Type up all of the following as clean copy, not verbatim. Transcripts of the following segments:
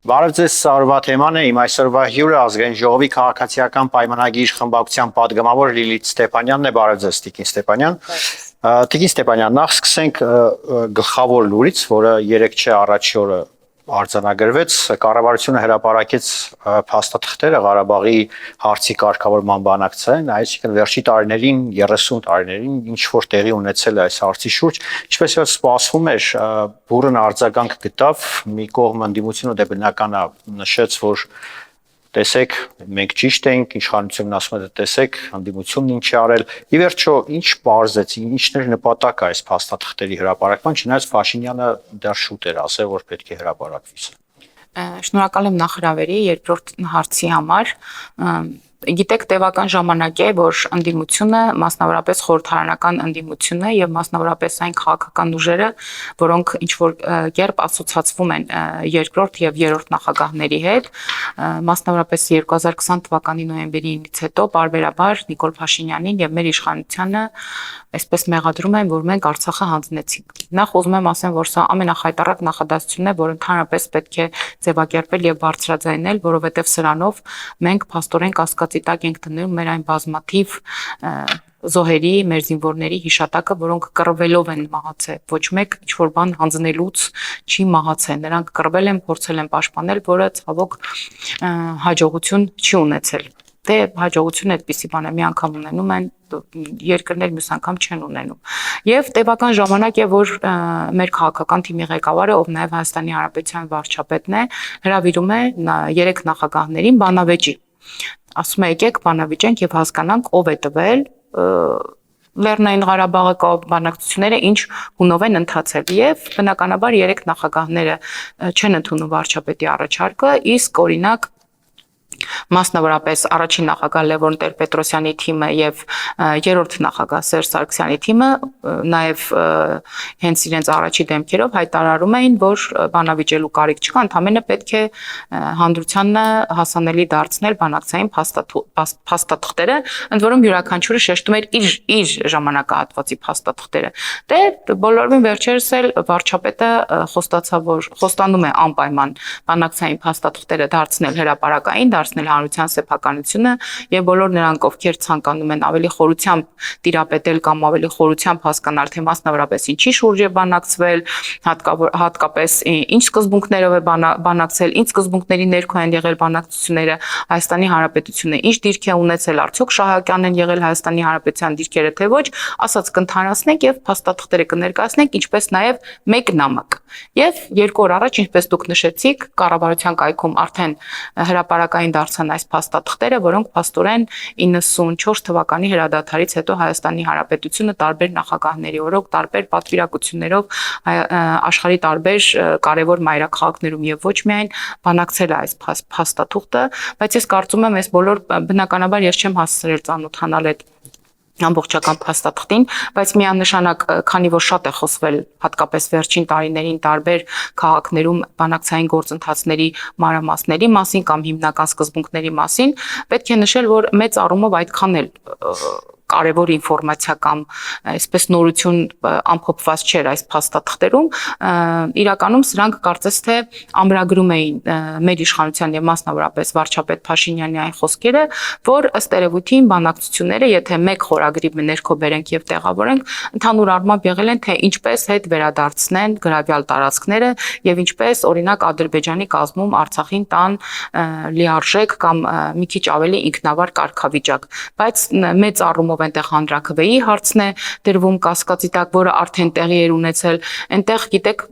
Բարև ձեզ, սարվա թեման է, իմ այսօրվա հյուրը ազգային ժողովի քաղաքացիական պայմանագիր խմբակցության падգամավոր Լիլիթ Ստեփանյանն է, բարև ձեզ Տիկին Ստեփանյան։ Տիկին Ստեփանյան, նախ սկսենք գլխավոր լուրից, որը երեկ չէ առաջի օրը արձանագրվեց, կառավարությունը հրապարակեց փաստաթղթերը Ղարաբաղի հարցի կարգավորման բանակցային, այսինքն վերջի տարիներին 30 տարիներին ինչ որ տեղի ունեցել է այս հարցի շուրջ, ինչպես որ սպասվում էր, բուրըն արձագանք գտավ, մի կողմ ընդդիմությունը դե բնական է նշեց, որ տեսեք, մենք ճիշտ ենք, իշխանությունն ասում է տեսեք, ընդդիմությունն ինչ է արել, ի վերջո ինչ բարձեց, ինչներ նպատակը այս փաստաթղթերի հրապարակման, չնայած Փաշինյանը դեռ շուտ էր ասել, որ պետք է հրապարակվի։ Շնորհակալ եմ նախ հրավերի երկրորդ հարցի համար։ Գիտեք, տևական ժամանակ է, որ ընդդիմությունը, մասնավորապես խորհրդարանական ընդդիմությունը եւ մասնավորապես այն քաղաքական ուժերը, որոնք ինչ որ կերպ ասոցացվում են երկրորդ եւ երրորդ նախագահների հետ, մասնավորապես 2020 թվականի նոյեմբերի 9-ից հետո բարբերաբար Նիկոլ Փաշինյանին եւ մեր իշխանությանը այսպես մեղադրում են, որ մենք Արցախը հանձնեցինք։ Նախ ուզում եմ ասեմ, որ սա ամենախայտառակ նախադասությունն է, որ ընդհանրապես պետք է ձևակերպել եւ բարձրաձայնել, որովհետեւ սրանով մենք փաստորեն կասկածի տակ ենք դնում մեր այն բազմաթիվ զոհերի, մեր զինվորների հիշատակը, որոնք կռվելով են մահացել։ Ոչ մեկ ինչ-որ բան հանձնելուց չի մահացել։ Նրանք կռվել են, փորձել են պաշտպանել, որը ցավոք հաջողություն չի ունեցել։ Դե հաջողությունը այդպիսի բան է, մի անգամ ունենում են, երկրներ մյուս անգամ չեն ունենում։ Եվ տևական ժամանակ է, որ մեր քաղաքական թիմի ղեկավարը, ով նաև Հայաստանի Հանրապետության վարչապետն է, հրավիրում է 3 նախագահներին բանավեճի։ Ասում է եկեք բանավիճենք եւ հասկանանք ով է տվել Լեռնային Ղարաբաղը բանակցությունները ինչ հունով են ընթացել եւ բնականաբար 3 նախագահները չեն ընդունում վարչապետի առաջարկը, իսկ օրինակ մասնավորապես առաջին նախագահ Լևոն Տեր-Պետրոսյանի թիմը եւ երրորդ նախագահ Սերժ Սարգսյանի թիմը նաեւ հենց իրենց առաջի դեմքերով հայտարարում էին, որ բանավիճելու կարիք չկա, ընդհանրապես պետք է հանրությանը հասանելի դարձնել բանակցային փաստաթղթերը, ընդ որում յուրաքանչյուրը շեշտում էր իր ժամանակահատվածի փաստաթղթերը։ Դե բոլորովին վերջերս էլ վարչապետը խոստացավ, որ խոստանում է անպայման բանակցային փաստաթղթերը դարձնել հրապարակային, դարձնել հանրության սեփականությունը եւ բոլոր նրանք, ովքեր ցանկանում են ավելի խորությամբ տիրապետել կամ ավելի խորությամբ հասկանալ, թե մասնավորապես ինչի շուրջ է բանակցվել, հատկապես ինչ սկզբունքներով է բանակցել, ինչ սկզբունքների ներքո են եղել բանակցությունները, Հայաստանի Հանրապետությունը ինչ դիրք է ունեցել, արդյոք շահակյան են եղել Հայաստանի Հանրապետության դիրքերը, թե ոչ, ասած կընդհանրացնենք եւ փաստաթղթերը կներկայացնենք, ինչպես նաեւ մեկ նամակ։ Եվ 2 օր առաջ, ինչպես դուք նշեցիք, կառավարության կայքում արդեն հրապարակային դարձան այս փաստաթղթերը, որոնք փաստորեն 94 թվականի հրադադարից հետո Հայաստանի Հանրապետությունը տարբեր նախագահների օրոք, տարբեր պատվիրակություններով աշխարհի տարբեր կարևոր մայրաքաղաքներում եւ ոչ միայն բանակցել է այս փաստաթուղթը, բայց ես կարծում եմ, այս բոլոր բնականաբար ես չեմ հասցրել ծանոթանալ այդ ամբողջական փաստաթղթին, բայց միանշանակ, քանի որ շատ է խոսվել հատկապես վերջին տարիներին տարբեր քաղաքներում բանակցային գործընթացների մանրամասների մասին կամ հիմնական սկզբունքների մասին, պետք է նշել, որ մեծ առումով այդքան էլ կարևոր ինֆորմացիա կամ այսպես նորություն ամփոփված չէր այս փաստաթղթերում, իրականում սրանք կարծես թե ամրագրում էին մեր իշխանության եւ մասնավորապես վարչապետ Փաշինյանի այն խոսքերը, որ ըստ երևույթին բանակցությունները, եթե մեկ խորագրի ներքո բերենք եւ տեղավորենք, ընդհանուր առմամբ եղել են, թե ինչպես հետ վերադարձնեն գրավյալ տարածքները եւ ինչպես օրինակ Ադրբեջանի կազմում Արցախին տան լիարժեք կամ մի քիչ ավելի ինքնավար կարգավիճակ, բայց մեծ առումով այնտեղ հանրաքվեի հարցն է դրվում կասկածի տակ, որը արդեն տեղի էր ունեցել, այնտեղ գիտեք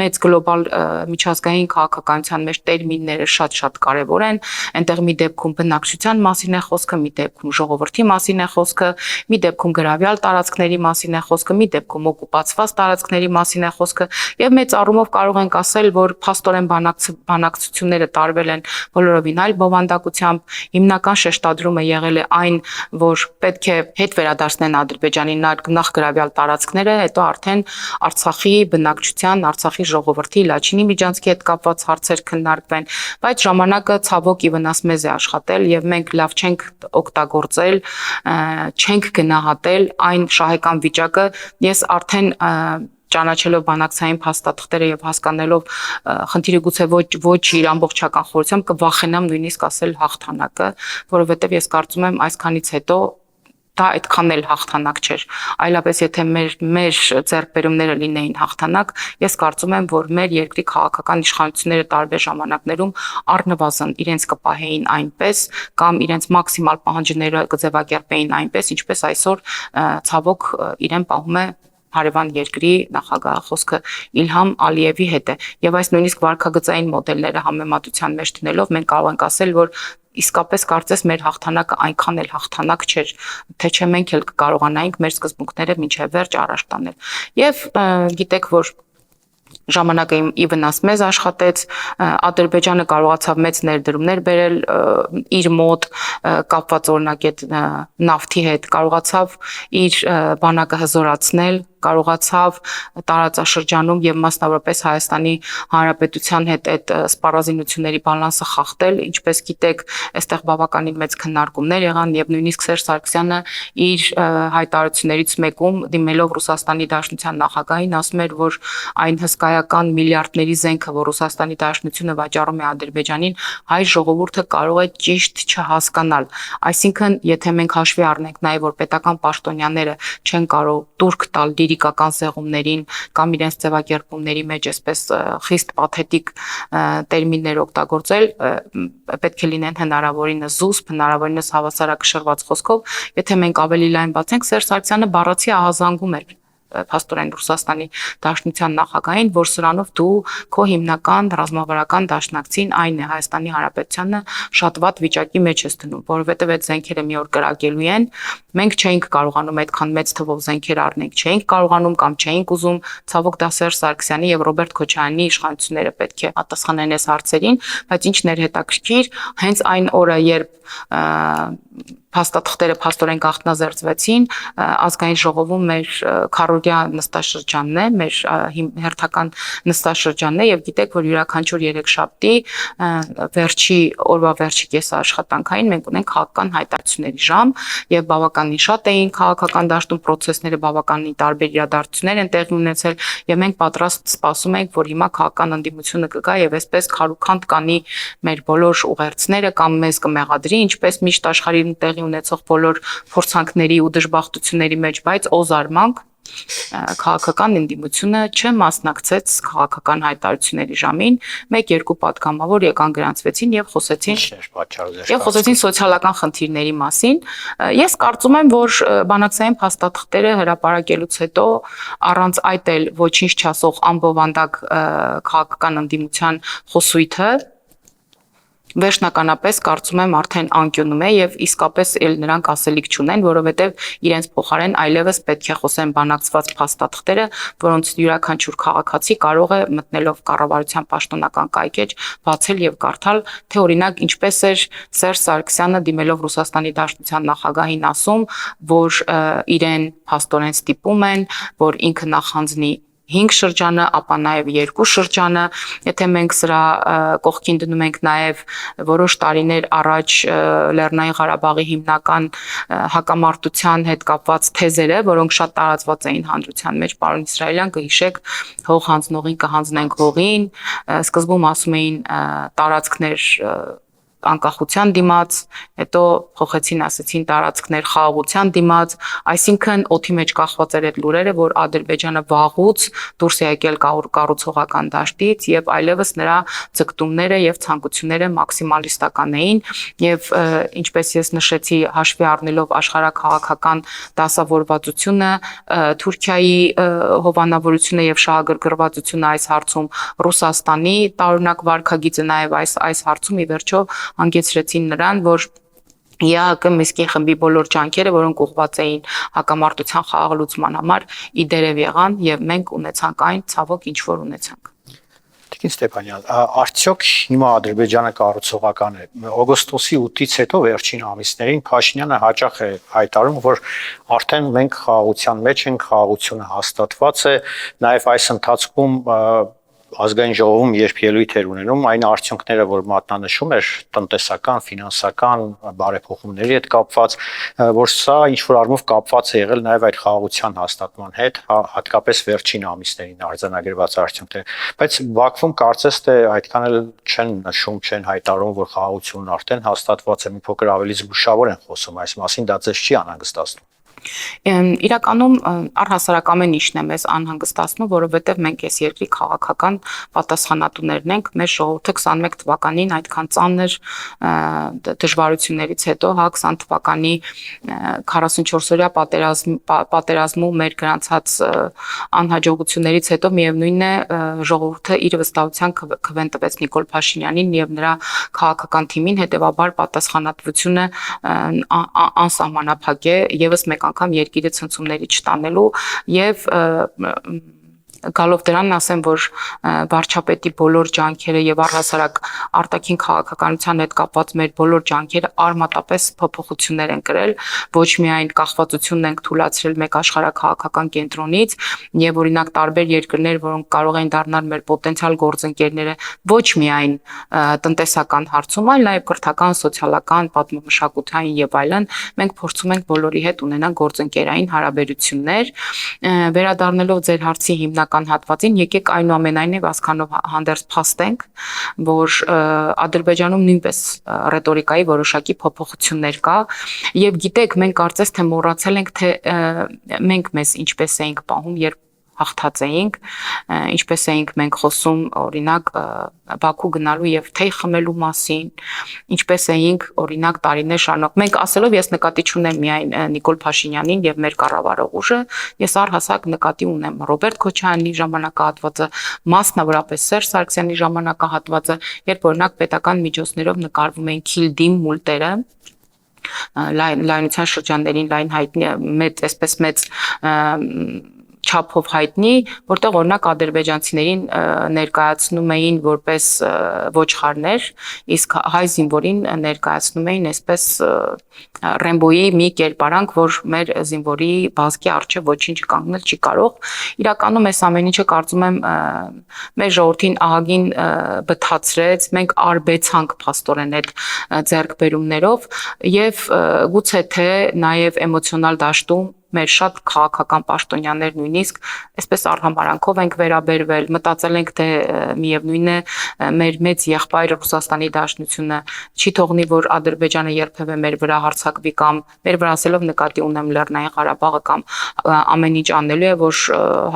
մեծ գլոբալ միջազգային քաղաքականության մեջ տերմինները շատ կարևոր են, այնտեղ մի դեպքում բնակչության մասին է խոսքը, մի դեպքում ժողովրդի մասին է խոսքը, մի դեպքում գրավյալ տարածքների մասին է խոսքը, մի դեպքում օկուպացված տարածքների մասին է խոսքը եւ մեծ առումով կարող ենք ասել, որ փաստորեն բանակցությունները տարվել են բոլորովին այլ բովանդակությամբ, հիմնական շեշտադրումը եղել է այն, որ պետք է հետ վերադարձնեն Ադրբեջանի նախ գրավյալ տարածքները, հետո արդեն Արցախի բնակչության, Արցախի ժողովրդի Լաչինի միջանցքի հետ կապված հարցեր քննարկվեն, բայց ժամանակը ցավոք ի վնաս մեզ է աշխատել եւ մենք լավ չենք օգտագործել, չենք գնահատել այն շահեկան վիճակը, ես արդեն ճանաչելով բանակցային փաստաթղթերը եւ հասկանալով խնդիրը գուցե ոչ իր ամբողջական խորությամբ կվախենամ նույնիսկ ասել հաղթանակը, որովհետեւ ես կարծում եմ այսքանից հետո դա այդքան էլ հաղթանակ չէր, այլապես եթե մեր ձեռքբերումները լինեին հաղթանակ, ես կարծում եմ, որ մեր երկրի քաղաքական իշխանությունները տարբեր ժամանակներում առնվազն իրենց կպահեին այնպես կամ իրենց մաքսիմալ պահանջները կձևակերպեին այնպես, ինչպես այսօր ցավոք իրեն պահում է հարևան երկրի նախագահ խոսքը Իլհամ Ալիևի հետ է եւ այս նույնիսկ վարքագծային մոդելները համեմատության մեջ դնելով մենք կարող ենք ասել, որ իսկապես կարծես մեր հաղթանակը այնքան էլ հաղթանակ չէր, թե չէ մենք էլ կկարողանայինք մեր սկզբունքները մինչև վերջ առաջ տանել։ Եվ գիտեք, որ ժամանակը ի վնաս մեզ աշխատեց, Ադրբեջանը կարողացավ մեծ ներդրումներ բերել իր մոտ կապված օրինակ այդ նավթի հետ, կարողացավ իր բանակը հզորացնել, կարողացավ տարածաշրջանում եւ մասնավորապես Հայաստանի Հանրապետության հետ այդ սպառազինությունների բալանսը խախտել, ինչպես գիտեք, այստեղ բավականին մեծ քննարկումներ եղան եւ նույնիսկ Սերժ Սարգսյանը իր հայտարարություններից մեկում դիմելով Ռուսաստանի Դաշնության նախագահին ասում էր, որ այն հսկայական միլիարդների զենքը, որ Ռուսաստանի Դաշնությունը վաճառում է Ադրբեջանին, հայ ժողովուրդը կարող է ճիշտ չհասկանալ։ Այսինքն, եթե մենք հաշվի առնենք նաեւ որ պետական պաշտոնյաները չեն կարող տուրք տալ լիրիկական զեղումներին կամ իրենց ձևակերպումների մեջ այսպես խիստ պաթետիկ տերմիններ օգտագործել, պետք է լինեն հնարավորինս զուսպ, հնարավորինս հավասարակշռված խոսքով, եթե մենք ավելի լայն բացենք, Սերժ Սարգսյանը բառացի ահազանգում էր փաստորեն Ռուսաստանի Դաշնության նախագահին, որ սրանով դու քո հիմնական ռազմավարական դաշնակցին այն է Հայաստանի Հանրապետությանը շատ վատ վիճակի մեջ ես դնում, որովհետև այդ զենքերը մի օր կրակելու են, մենք չէինք կարողանում այդքան մեծ թվով զենքեր առնենք, չէինք կարողանում կամ չէինք ուզում, ցավոք դա Սերժ Սարգսյանի եւ Ռոբերտ Քոչարյանի իշխանությունները պետք է պատասխանեն այս հարցերին, բայց ինչն էր հետաքրքիր, հենց այն օրը, երբ փաստաթղթերը փաստորեն գաղտնազերծվեցին, ազգային ժողովում մեր քառօրյա նստաշրջանն է, մեր հերթական նստաշրջանն է եւ գիտեք, որ յուրաքանչյուր երեքշաբթի օրվա վերջի կեսաաշխատանքային մենք ունենք քաղաքական հայտարարությունների ժամ եւ բավականին շատ էին քաղաքական դաշտում process-ները բավականին տարբեր իրադարձություններ են տեղի ունեցել եւ մենք պատրաստ սպասում ենք, որ հիմա քաղաքական ընդդիմությունը կգա եւ այսպես քարուքանդ կանի մեր բոլոր ուղերձները կամ մեզ կմեղադրի, ինչպես միշտ աշխարհին տեղի ունեցող բոլոր փորձանքների ու դժբախտությունների մեջ, բայց օզարմանք քաղաքական ընդդիմությունը չմասնակցեց քաղաքական հայտարարությունների ժամին, 1-2 պատգամավոր եկան գրանցվեցին եւ խոսեցին սոցիալական խնդիրների մասին։ Ես կարծում եմ, որ բանակցային փաստաթղթերը հրապարակելուց հետո առանց այդ էլ ոչինչ չասող անբովանդակ քաղաքական ընդդիմության խոսույթը վերջնականապես կարծում եմ արդեն անկյունում է եւ իսկապես էլ նրանք ասելիք չունեն, որովհետեւ իրենց փոխարեն այլևս պետք է խոսեն բանակցված փաստաթղթերը, որոնց յուրաքանչյուր քաղաքացի կարող է մտնելով կառավարության պաշտոնական կայքեջ բացել եւ կարդալ, թե օրինակ ինչպես էր Սերժ Սարգսյանը դիմելով Ռուսաստանի Դաշնության նախագահին ասում, որ իրեն փաստորեն ստիպում են, որ ինքը նախանձնի 5 շրջանը, ապա նաև 2 շրջանը, եթե մենք սրա կողքին դնում ենք նաև որոշ տարիներ առաջ Լեռնային Ղարաբաղի հիմնական հակամարտության հետ կապված թեզերը, որոնք շատ տարածված էին հանրության մեջ, պարոն Իսրայելյան, կհիշեք, հող հանձնողին կհանձնենք հողին, սկզբում ասում էին տարածքներ անկախության դիմաց, հետո փոխեցին, ասեցին տարածքներ խաղաղության դիմաց, այսինքն օդի մեջ կախված էր այդ լուրերը, որ Ադրբեջանը վաղուց դուրս է եկել կառուցողական դաշտից եւ այլևս նրա ձգտումները եւ ցանկությունները մաքսիմալիստական էին եւ ինչպես ես նշեցի, հաշվի առնելով աշխարհաքաղաքական դասավորվածությունը, Թուրքիայի հովանավորությունը եւ շահագրգռվածությունը այս հարցում, Ռուսաստանի տարօրինակ վարքագիծը նաեւ այս հարցում ի վերջո հանգեցրեցին նրան, որ ԵԱՀԿ Միսկի խմբի բոլոր ջանքերը, որոնք ուղղված էին հակամարտության խաղաղլուծման համար, իդերև եղան եւ մենք ունեցանք այն ցավոք ինչ որ ունեցանք։ Տիկին Ստեփանյան, արդյոք հիմա Ադրբեջանը կառուցողական է։ Օգոստոսի 8-ից հետո վերջին ամիսներին Փաշինյանը հաճախ է հայտարարում, որ արդեն մենք խաղաղության մեջ ենք, խաղաղությունը հաստատված է, նաեւ այս ընթացքում ազգային ժողովում երբ ելույթ էր ունենում, այն արդյունքները, որ մատնանշում էր տնտեսական, ֆինանսական բարեփոխումների հետ կապված, որ սա ինչ որ առումով կապված է եղել նաև այդ խաղաղության հաստատման հետ, հատկապես վերջին ամիսներին արձանագրված արդյունքները, բայց Բաքվում կարծես թե այդքան էլ չեն նշում, չեն հայտարարում, որ խաղաղությունն արդեն հաստատված է, մի փոքր ավելի զգուշավոր են խոսում այս մասին, դա ձեզ չի անհանգստացնում։ Իրականում առհասարակ ամեն ինչն է մեզ անհանգստացնում, որովհետև մենք այս երկրի քաղաքական պատասխանատուներն ենք։ Մեր ժողովուրդը 21 թվականին այդքան ծանր դժվարություններից հետո, 20 թվականի 44-օրյա պատերազմում մեր գրանցած անհաջողություններից հետո միևնույն է ժողովուրդը իր վստահության քվեն տվեց Նիկոլ Փաշինյանին եւ նրա քաղաքական թիմին, հետեւաբար պատասխանատվությունը անսահմանափակ է եւս մեկ անգամ երկիրը ցնցումների չտանելու եւ գալով դրան ասեմ, որ վարչապետի բոլոր ջանքերը եւ առհասարակ արտաքին քաղաքականության հետ կապված մեր բոլոր ջանքերը արմատապես փոփոխություններ են կրել, ոչ միայն կախվածությունն ենք թույլատրել մեկ աշխարհակաղակական կենտրոնից եւ օրինակ տարբեր երկրներ, որոնք կարող են դառնալ մեր պոտենցիալ գործընկերները ոչ միայն տնտեսական հարցում, այլ նաեւ կրթական, սոցիալական, պատմամշակութային եւ այլն, մենք փորձում ենք բոլորի հետ ունենալ գործընկերային հարաբերություններ, վերադառնալով ձեր հարցի հիմնական հատվածին, եկեք այնուամենայնիվ ասքանով հանդերձ փաստենք, որ Ադրբեջանում նույնպես ռետորիկայի որոշակի փոփոխություններ կա եւ գիտեք, մենք կարծես թե մոռացել ենք, թե մենք մեզ ինչպես էինք պահում, երբ հաղթած էինք, ինչպես էինք մենք խոսում օրինակ Բաքու գնալու եւ թեյ խմելու մասին, ինչպես էինք օրինակ տարիներ շարունակ։ Մենք ասելով ես նկատի չունեմ միայն Նիկոլ Փաշինյանին եւ մեր կառավարող ուժը, ես առհասարակ նկատի ունեմ Ռոբերտ Քոչարյանի ժամանակահատվածը, մասնավորապես Սերժ Սարգսյանի ժամանակահատվածը, երբ օրինակ պետական միջոցներով նկարվում էին քիլդիմ մուլտերը, լայնության շրջաններին լայն հայտնի մեծ, այսպես մեծ չափով հայտնի, որտեղ օրինակ ադրբեջանցիներին ներկայացնում էին որպես ոչխարներ, իսկ հայ զինվորին ներկայացնում էին այսպես Ռեմբոյի մի կերպարանք, որ մեր զինվորի բազկի առջև ոչինչ կանգնել չի կարող։ Իրականում այս ամեն ինչը կարծում եմ մեր ժողովրդին ահագին բթացրեց, մենք արբեցանք փաստորեն այդ ձեռքբերումներով եւ գուցե թե նաեւ էմոցիոնալ դաշտում մեր շատ քաղաքական պաշտոնյաներ նույնիսկ այսպես արհամարանքով ենք վերաբերվել, մտածել ենք թե միևնույն է մեր մեծ եղբայր Ռուսաստանի Դաշնությունը չի թողնի, որ Ադրբեջանը երբևէ մեր վրա հարձակվի կամ մեր վրա ասելով նկատի ունեմ Լեռնային Ղարաբաղը կամ ամեն ինչ անելու է, որ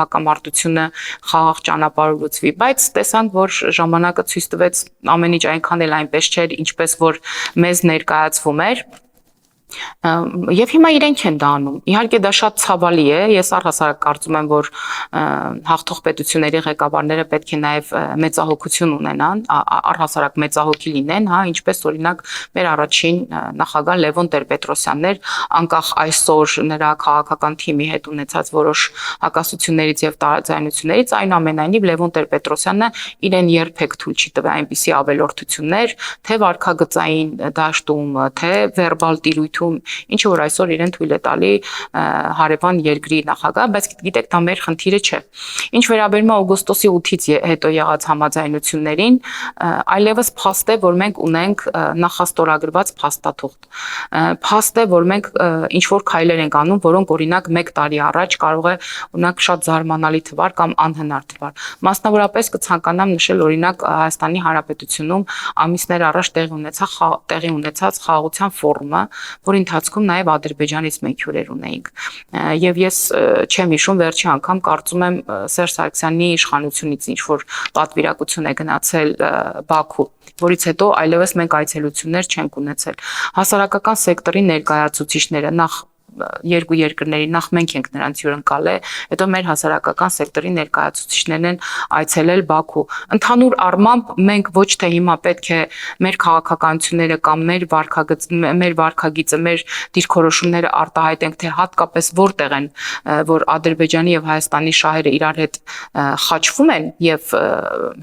հակամարտությունը խաղաղ ճանապարհով լուծվի, բայց տեսանք, որ ժամանակը ցույց տվեց ամեն ինչ այնքան էլ այնպես չէր, ինչպես որ մեզ ներկայացվում էր։ Եվ հիմա իրենք են դա անում։ Իհարկե դա շատ ցավալի է։ Ես առհասարակ կարծում եմ, որ հաղթող պետությունների ղեկավարները պետք է նաև մեծահոգություն ունենան, առհասարակ մեծահոգի լինեն, հա, ինչպես օրինակ մեր առաջին նախագահ Լևոն Տեր-Պետրոսյանն էր, անկախ այսօր նրա քաղաքական թիմի հետ ունեցած որոշ հակասություններից եւ տարաձայնություններից, այնուամենայնիվ Լևոն Տեր-Պետրոսյանը իրեն երբեք թույլ չի տվել այնպիսի ավելորդություններ, թե վարքագծային դաշտում, թե վերբալ տիրույթում, ինչը որ այսօր իրեն թույլ է տալի հարևան երկրի նախագահ, բայց գիտեք, դա մեր խնդիրը չէ։ Ինչ վերաբերում է օգոստոսի 8-ից հետո եղած համաձայնություններին, այլևս փաստ է, որ մենք ունենք նախաստորագրված փաստաթուղթ։ Փաստ է, որ մենք ինչ որ քայլեր ենք անում, որոնք օրինակ 1 տարի առաջ կարող է օրինակ շատ զարմանալի թվար կամ անհնար թվար։ Մասնավորապես կցանկանամ նշել օրինակ Հայաստանի Հանրապետությունում ամիսներ առաջ տեղի ունեցած խաղաղության ֆորումը, որի ընթացքում նաև Ադրբեջանից մենք հյուրեր ունեինք։ Եվ ես չեմ հիշում վերջի անգամ կարծում եմ Սերժ Սարգսյանի իշխանությունից ինչ որ պատվիրակություն է գնացել Բաքու, որից հետո այլևս մենք այցելություններ չենք ունեցել։ Հասարակական սեկտորի ներկայացուցիչները նախ երկու երկրների նախ մենք ենք նրանց հյուրընկալել, հետո մեր հասարակական սեկտորի ներկայացուցիչներն են այցելել Բաքու։ Ընդհանուր առմամբ մենք ոչ թե հիմա պետք է մեր քաղաքականությունները կամ մեր վարքագիծը, մեր դիրքորոշումները արտահայտենք, թե հատկապես որտեղ են, որ Ադրբեջանի եւ Հայաստանի շահերը իրար հետ խաչվում են եւ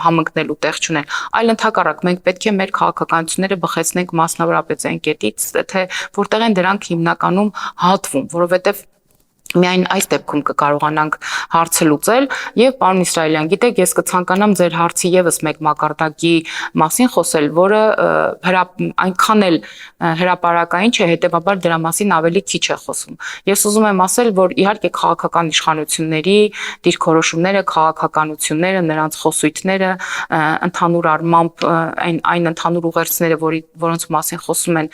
համընկնելու տեղ չունեն, այլ ընդհակառակ մենք պետք է մեր քաղաքականությունները բխեցնենք մասնավորապես այն կետից, թե որտեղ են դրանք հիմնականում հատվում, որովհետև Միայն այս դեպքում կկարողանանք հարցը լուծել եւ պարոն Իսրայելյան, գիտեք, ես կցանկանամ ձեր հարցի եւս մեկ մակարդակի մասին խոսել, որը այնքան էլ հրապարակային չէ, հետեւաբար դրա մասին ավելի քիչ է խոսում։ Ես ուզում եմ ասել, որ իհարկե քաղաքական իշխանությունների դիրքորոշումները, քաղաքականությունները, նրանց խոսույթները, ընդհանուր առմամբ այն ընդհանուր ուղերձները, որոնց մասին խոսում են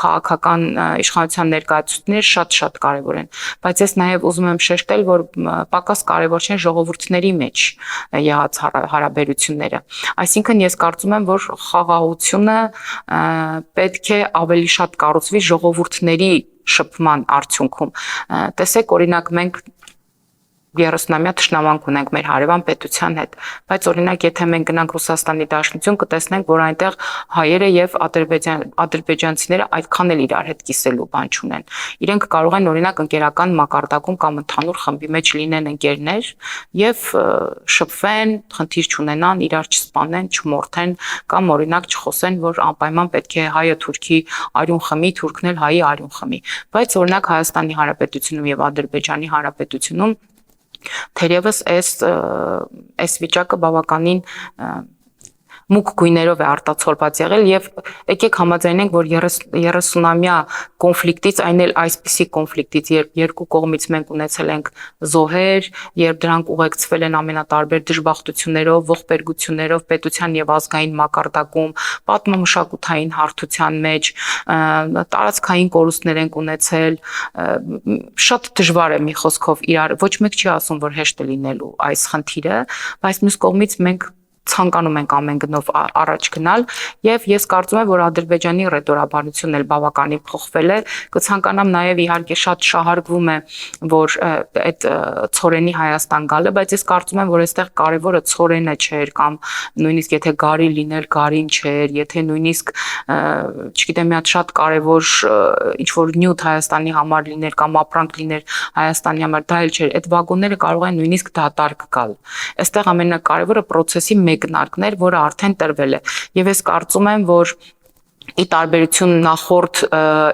քաղաքական իշխանության ներկայացուցիչները, շատ կարեւոր են, բայց ես նաև ուզում եմ շեշտել, որ պակաս կարևոր չեն ժողովուրդների մեջ եղած հարաբերությունները։ Այսինքն ես կարծում եմ, որ խաղաղությունը պետք է ավելի շատ կառուցվի ժողովուրդների շփման արդյունքում։ Տեսեք, օրինակ մենք 30-ամյա թշնամանք ունենք մեր հարևան պետության հետ, բայց օրինակ եթե մենք գնանք Ռուսաստանի Դաշնություն, կտեսնենք, որ այնտեղ հայերը եւ ադրբեջանցիները այդքան էլ իրար հետ կիսելու բան չունեն։ Իրենք կարող են օրինակ ընկերական մակարդակում կամ ընդհանուր խմբի մեջ լինեն ընկերներ եւ շփվեն, խնդիր չունենան, իրար չսպանեն, չմորթեն կամ օրինակ չխոսեն, որ անպայման պետք է հայը թուրքի արյուն խմի, թուրքն էլ հայի արյուն խմի։ Բայց օրինակ Հայաստանի Հանրապետությունում եւ Ադրբեջանի Հանրապետությունում թերևս այս վիճակը բավականին մուգ գույներով է արտացոլված եղել եւ եկեք համաձայնենք, որ 30-ամյա կոնֆլիկտից, այն էլ այսպիսի կոնֆլիկտից, երբ երկու կողմից մենք ունեցել ենք զոհեր, երբ դրանք ուղեկցվել են ամենատարբեր դժբախտություններով, ողբերգություններով, պետության եւ ազգային մակարդակում, պատմամշակութային հարթության մեջ, տարածքային կորուստներ ենք ունեցել, շատ դժվար է մի խոսքով իրար, ոչ մեկ չի ասում, որ հեշտ է լինելու այս խնդիրը, բայց մյուս կողմից մենք ցանկանում ենք ամեն գնով առաջ գնալ եւ ես կարծում եմ, որ Ադրբեջանի ռետորաբանությունն էլ բավականին փոխվել է, կցանկանամ նաեւ իհարկե շատ շահարկվում է, որ այդ ցորենի Հայաստան գալը, բայց ես կարծում եմ, որ այստեղ կարևորը ցորենը չէր կամ նույնիսկ եթե գարի լիներ, գարին չէր, եթե նույնիսկ չգիտեմ, մի հատ շատ կարևոր ինչ որ նյութ Հայաստանի համար լիներ կամ ապրանք լիներ Հայաստանի համար, դա էլ չէր, այդ վագոնները կարող են նույնիսկ դատարկ գալ։ Այստեղ ամենակարևորը process-ի մեկնարկներ, որը արդեն տրվել է եւ ես կարծում եմ, որ ի տարբերություն նախորդ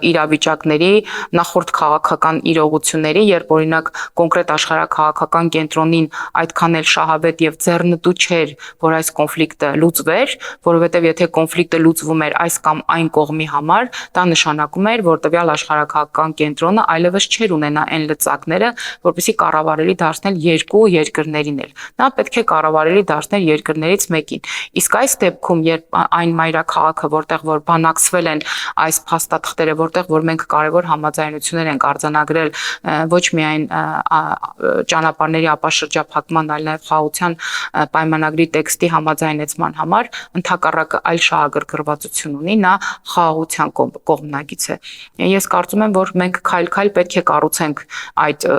իրավիճակների, նախորդ քաղաքական իրողությունների, երբ օրինակ կոնկրետ աշխարհաքաղաքական կենտրոնին այդքան էլ շահավետ եւ ձեռնտու չէր, որ այս կոնֆլիկտը լուծվեր, որովհետեւ եթե կոնֆլիկտը լուծվում էր այս կամ այն կողմի համար, դա նշանակում էր, որ տվյալ աշխարհաքաղաքական կենտրոնը այլևս չէր ունենա այն լծակները, որպեսզի կառավարելի դարձնել երկու երկրներին էլ։ Նա պետք է կառավարելի դարձնել երկրներից մեկին։ Իսկ այս դեպքում, երբ այն մայրաքաղաքը, որտեղ որ բանակցվել են այս փաստաթղթերը, որտեղ որ մենք կարևոր համաձայնություններ ենք արձանագրել ոչ միայն ճանապարհների ապաշրջափակման, այլ նաև խաղաղության պայմանագրի տեքստի համաձայնեցման համար, ընդհակառակը այլ շահագրգռվածություն ունի, նա խաղաղության կողմնակից է։ Ես կարծում եմ, որ մենք քայլ-քայլ պետք է կառուցենք այդ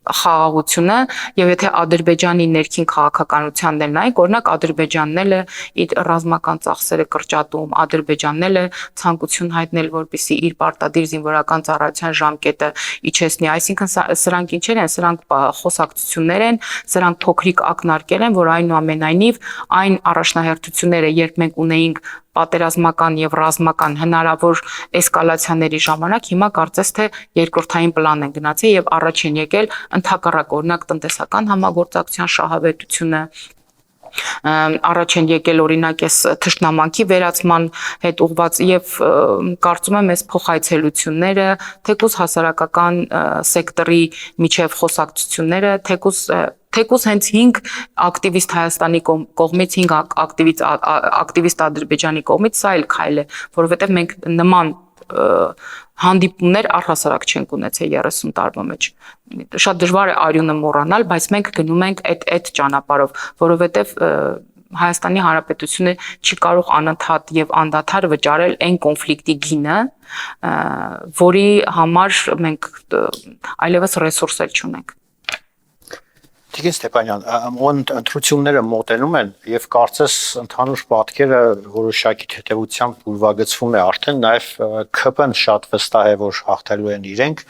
խաղաղությունը եւ եթե Ադրբեջանի ներքին քաղաքականությանն էլ նայենք, օրինակ Ադրբեջանն էլ է իր ռազմական ծախսերը կրճատում, Ադրբեջանն էլ է ցանկություն հայտնել, որպեսզի իր պարտադիր զինվորական ծառայության ժամկետը իջեցնի, այսինքն սրանք ինչեր են, սրանք խոսակցություններ են, սրանք փոքրիկ ակնարկել են, որ այնուամենայնիվ այն առաջնահերթությունները, երբ մենք ունեինք պատերազմական եւ ռազմական հնարավոր էսկալացիաների ժամանակ, հիմա կարծես թե երկրորդային պլան են գնացել եւ առաջ են եկել ընդհակառակ օրինակ տնտեսական համագործակցության շահավետությունը, առաջ են եկել օրինակ այս թշնամանքի վերացման հետ ուղղված եւ կարծում եմ այս փոխայցելությունները, թեկուզ հասարակական սեկտորի միջև խոսակցությունները, թեկուզ հենց 5 ակտիվիստ Հայաստանի կողմից, 5 ակտիվիստ Ադրբեջանի կողմից, սա էլ քայլ է, որովհետև մենք նման հանդիպումներ առհասարակ չենք ունեցել 30 տարվա մեջ։ Շատ դժվար է արյունը մոռանալ, բայց մենք գնում ենք այդ ճանապարհով, որովհետև Հայաստանի Հանրապետությունը չի կարող անընդհատ եւ անդադար վճարել այն կոնֆլիկտի գինը, որի համար մենք այլևս ռեսուրսեր չունենք։ Տիկին Ստեփանյան, ընտրությունները մոտենում են եւ կարծես ընդհանուր պատկերը որոշակի թեթևությամբ ուրվագծվում է արդեն, նաեւ ՔՊ-ն շատ վստահ է, որ հաղթելու են իրենք,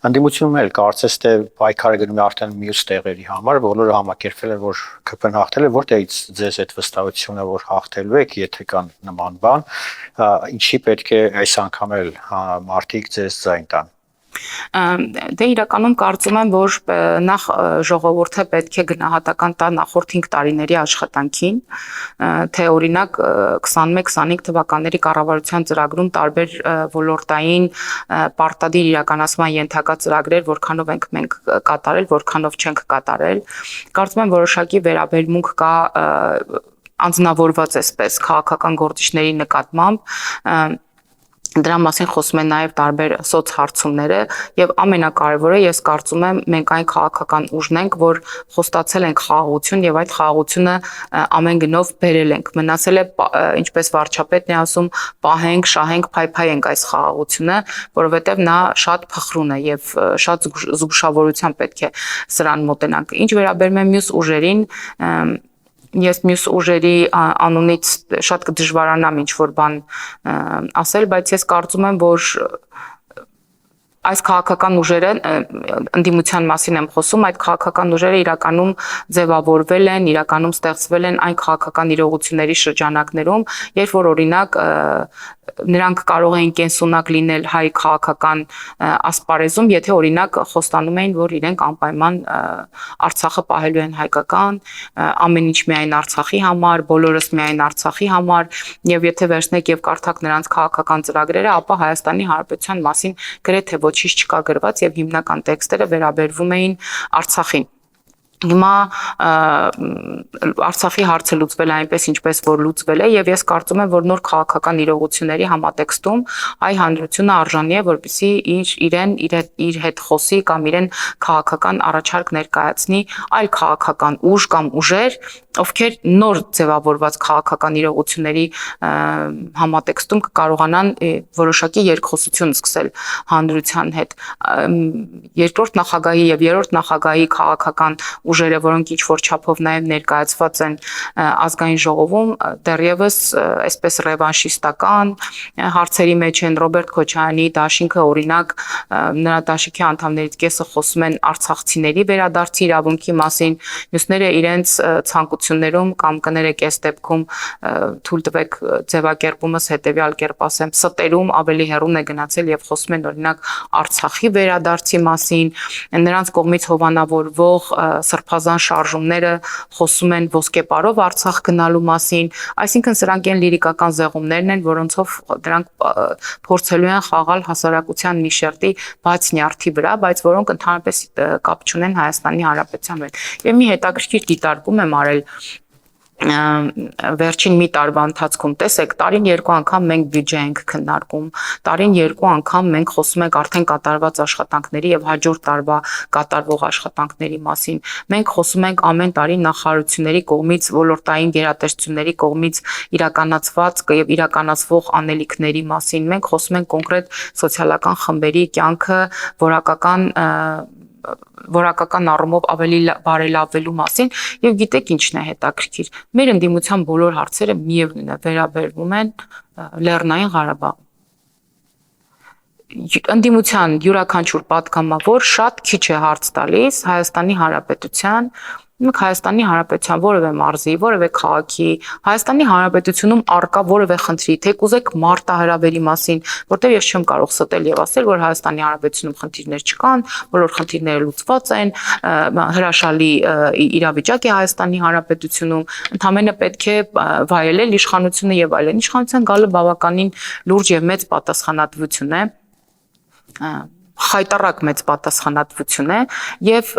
ընդդիմությունում էլ կարծես թե պայքարը գնում է արդեն մյուս տեղերի համար, բոլորը համակերպվել են, որ ՔՊ-ն հաղթել է, որտեղից ձեզ այդ վստահությունը, որ հաղթելու եք, եթե կան նման բան, ինչի պետք է այս անգամ էլ մարդիկ ձեզ ձայն տան։ Դե իրականում կարծում եմ, որ նախ ժողովուրդը պետք է գնահատական տա նախորդ 5 տարիների աշխատանքին, թե օրինակ 21-25 թվականների կառավարության ծրագրում տարբեր ոլորտային պարտադիր իրականացման ենթակա ծրագրեր որքանով ենք մենք կատարել, որքանով չենք կատարել։ Կարծում եմ որոշակի վերաբերմունք կա անձնավորված էսպես քաղաքական գործիչների նկատմամբ դրա մասին խոսում են նաև տարբեր սոցհարցումները եւ ամենակարևորը ես կարծում եմ մենք այն քաղաքական ուժն ենք, որ խոստացել ենք խաղաղություն եւ այդ խաղաղությունը ամեն գնով բերել ենք։ Մնացել է ինչպես վարչապետն է ասում, պահենք, շահենք, փայփայենք այս խաղաղությունը, որովհետեւ նա շատ փխրուն է եւ շատ զգուշավորությամբ պետք է սրան մոտենանք։ Ինչ վերաբերում է մյուս ուժերին, ես մյուս ուժերի անունից շատ կդժվարանամ ինչ որ բան ասել, բայց ես կարծում եմ, որ այս քաղաքական ուժերը ընդդիմության մասին եմ խոսում, այդ քաղաքական ուժերը իրականում ձևավորվել են, իրականում ստեղծվել են այն քաղաքական իրողությունների շրջանակներում, երբ որ օրինակ նրանք կարող էին կենսունակ լինել հայ քաղաքական ասպարեզում, եթե օրինակ խոստանում էին, որ իրենք անպայման Արցախը պահելու են հայկական, ամեն ինչ միայն Արցախի համար, բոլորս միայն Արցախի համար, եւ եթե վերցնեք եւ կարդաք նրանց քաղաքական ծրագրերը, ապա Հայաստանի Հանրապետության մասին գրեթե ոչինչ չկա գրված եւ հիմնական տեքստերը վերաբերվում էին Արցախին։ Հիմա Արցախի հարցը լուծվել է այնպես ինչպես որ լուծվել է եւ ես կարծում եմ որ նոր քաղաքական իրողությունների համատեքստում հայ հանրությունը արժանի է որպեսզի իր հետ խոսի կամ իրեն քաղաքական առաջարկ ներկայացնի այլ քաղաքական ուժ կամ ուժեր ովքեր նոր ձևավորված քաղաքական իրողությունների համատեքստում կկարողանան որոշակի երկխոսություն սկսել հանրության հետ երկրորդ նախագահի եւ երրորդ նախագահի քաղաքական ուժերը, որոնք ինչ-որ չափով նաև ներկայացված են ազգային ժողովում, դեռևս այսպես ռևանշիստական հարցերի մեջ են Ռոբերտ Քոչարյանի դաշինքը, օրինակ նրա դաշինքի անդամներից կեսը խոսում են արցախցիների վերադարձի իրավունքի մասին, մյուսները իրենց ցանկություններում կամ կներեք այս դեպքում թույլ տվեք ձևակերպումս հետեւյալ կերպ ասեմ, ստերում ավելի հեռուն է գնացել եւ խոսում են օրինակ Արցախի վերադարձի մասին, նրանց կողմից հովանավորվող սրբազան շարժումները խոսում են ոսկեպարով Արցախ գնալու մասին, այսինքն սրանք են լիրիկական զեղումներն են, որոնցով դրանք փորձելու են խաղալ հասարակության մի շերտի բաց նյարդի վրա, բայց որոնք ընդհանրապես կապ չունեն Հայաստանի Հանրապետության հետ։ Եվ մի հետաքրքիր դիտարկում եմ արել վերջին մի տարվա ընթացքում տեսեք տարին 2 անգամ մենք բյուջե ենք քննարկում, տարին 2 անգամ մենք խոսում ենք արդեն կատարված աշխատանքների եւ հաջորդ տարվա կատարվող աշխատանքների մասին, մենք խոսում ենք ամեն տարի նախարարությունների կողմից ոլորտային գերատեսչությունների կողմից իրականացված եւ իրականացվող անելիքների մասին, մենք խոսում ենք կոնկրետ սոցիալական խմբերի կյանքը որակական առումով ավելի բարելավելու մասին եւ գիտեք ինչն է հետաքրքիր մեր ընդդիմության բոլոր հարցերը միևնույն է վերաբերվում են Լեռնային Ղարաբաղին ընդդիմության յուրաքանչյուր պատգամավոր շատ քիչ է հարց տալիս Հայաստանի Հանրապետության Հայաստանի Հանրապետության որևէ մարզի, որևէ քաղաքի, Հայաստանի Հանրապետությունում արկա որևէ խնդրի, թե կուզեք մարտահրավերի մասին, որտեղ ես չեմ կարող ստել եւ ասել, որ Հայաստանի Հանրապետությունում խնդիրներ չկան, բոլոր խնդիրները լուծված են, հրաշալի իրավիճակ է Հայաստանի Հանրապետությունում, ընդհանրապես պետք է վայելել իշխանությունը եւ այլն։ Իշխանության գալը բավականին լուրջ եւ մեծ պատասխանատվություն է, խայտառակ մեծ պատասխանատվություն է եւ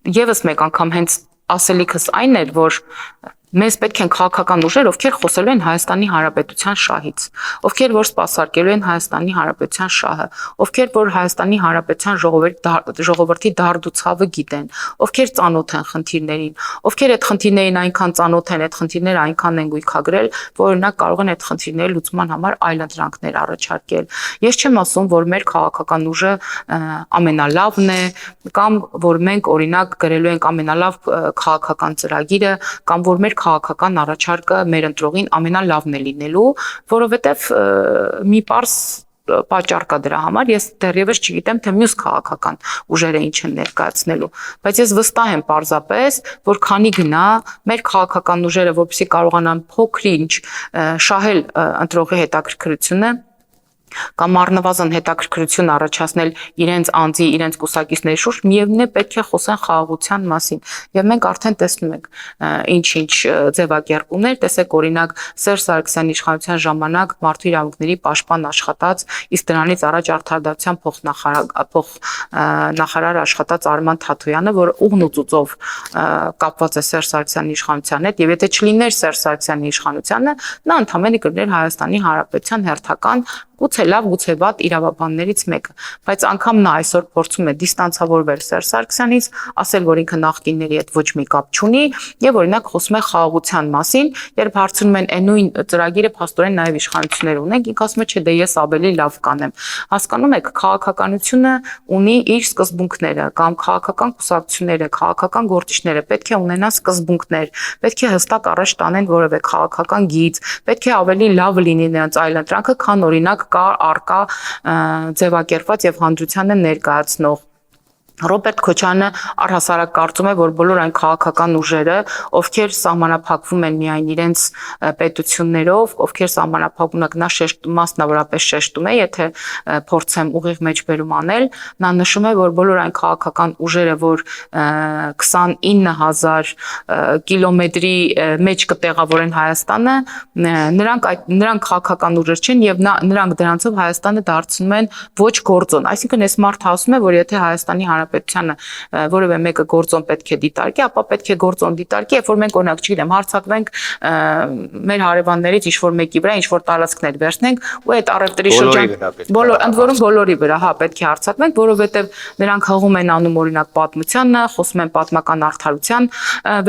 Եվս մեկ անգամ հենց ասելիքս այն էր, որ մեզ պետք են քաղաքական ուժեր, ովքեր խոսելու են Հայաստանի Հանրապետության շահից, ովքեր որ սպասարկելու են Հայաստանի Հանրապետության շահը, ովքեր որ Հայաստանի Հանրապետության ժողովրդի դարդ ու ցավը գիտեն, ովքեր ծանոթ են խնդիրներին, ովքեր այդ խնդիրներին այնքան ծանոթ են, այդ խնդիրները այնքան են գույքագրել, որ օրինակ կարող են այդ խնդիրների լուծման համար այլ ընտրանքներ առաջարկել։ Ես չեմ ասում, որ մեր քաղաքական ուժը ամենալավն է, կամ որ մենք օրինակ գրելու ենք ամենալավ քաղաքական ծրագիրը, կամ որ մեր քաղաքական առաջարկը մեր ընտրողին ամենալավն է լինելու, որովհետև մի պարզ պատճառ կա դրա համար, ես դեռևս չգիտեմ, թե մյուս քաղաքական ուժերը ինչ են ներկայացնելու, բայց ես վստահ եմ պարզապես, որ քանի գնա մեր քաղաքական ուժերը, որպեսզի կարողանան փոքր-ինչ շահել ընտրողի հետաքրքրությունը, կամ առնվազն հետաքրքրություն առաջացնել իրենց անձի, իրենց կուսակիցների շուրջ, միևնույն է պետք է խոսեն խաղաղության մասին։ Եվ մենք արդեն տեսնում ենք ինչ-ինչ ձևակերպումներ, տեսեք օրինակ Սերժ Սարգսյանի իշխանության ժամանակ մարդու իրավունքների պաշտպան աշխատած, իսկ դրանից առաջ արդարադատության փոխնախարար աշխատած Արման Թաթոյանը, որը ուղն ու ծուծով կապված է Սերժ Սարգսյանի իշխանության հետ, եւ եթե չլիներ Սերժ Սարգսյանի իշխանությունը, նա ընդհանրապես կլիներ Հայաստանի Հանրապետության հերթական գուցե լավ, գուցե վատ իրավաբաններից մեկը, բայց անգամ նա այսօր փորձում է դիստանցավորվել Սերժ Սարգսյանից, ասել, որ ինքը նախկինների հետ ոչ մի կապ չունի եւ օրինակ խոսում է խաղաղության մասին, երբ հարցնում են այն նույն ծրագիրը փաստորեն նաեւ իշխանություններ ունենք, ինքը ասում է, չէ, դե ես ավելի լավ կանեմ։ Հասկանում եք, քաղաքականությունը ունի իր սկզբունքները կամ քաղաքական կուսակցությունները, քաղաքական գործիչները պետք է ունենան սկզբունքներ, պետք է հստակ առաջ տանեն որևէ քաղաքական գիծ, պետք է ավելի լավ լինի նրանց այլընտրանքը, քան օրինակ կա արկա ձևակերպված եւ հանրությանը ներկայացնող Ռոբերտ Քոչարյանը առհասարակ կարծում է, որ բոլոր այն քաղաքական ուժերը, ովքեր սահմանափակվում են միայն իրենց պետություններով, ովքեր սահմանափակվում են, նա մասնավորապես շեշտում է, եթե փորձեմ ուղիղ մեջբերում անել, նա նշում է, որ բոլոր այն քաղաքական ուժերը, որ 29000 կիլոմետրի մեջ կտեղավորեն Հայաստանը, նրանք քաղաքական ուժեր չեն եւ նրանք դրանցով Հայաստանը դարձնում են ոչ գործոն, այսինքն այս մարդը ասում է, որ եթե Հայաստանի Հանրապետությանը որևէ մեկը գործոն պետք է դիտարկի, ապա պետք է գործոն դիտարկի, երբ որ մենք օրինակ չգիտեմ, հարձակվենք մեր հարևաններից ինչ-որ մեկի վրա, ինչ-որ տարածքներ վերցնենք ու այդ առևտրի շրջան ընդ որում բոլորի վրա, հա, պետք է հարձակվենք, որովհետև նրանք հղում են անում օրինակ պատմությանը, խոսում են պատմական արդարության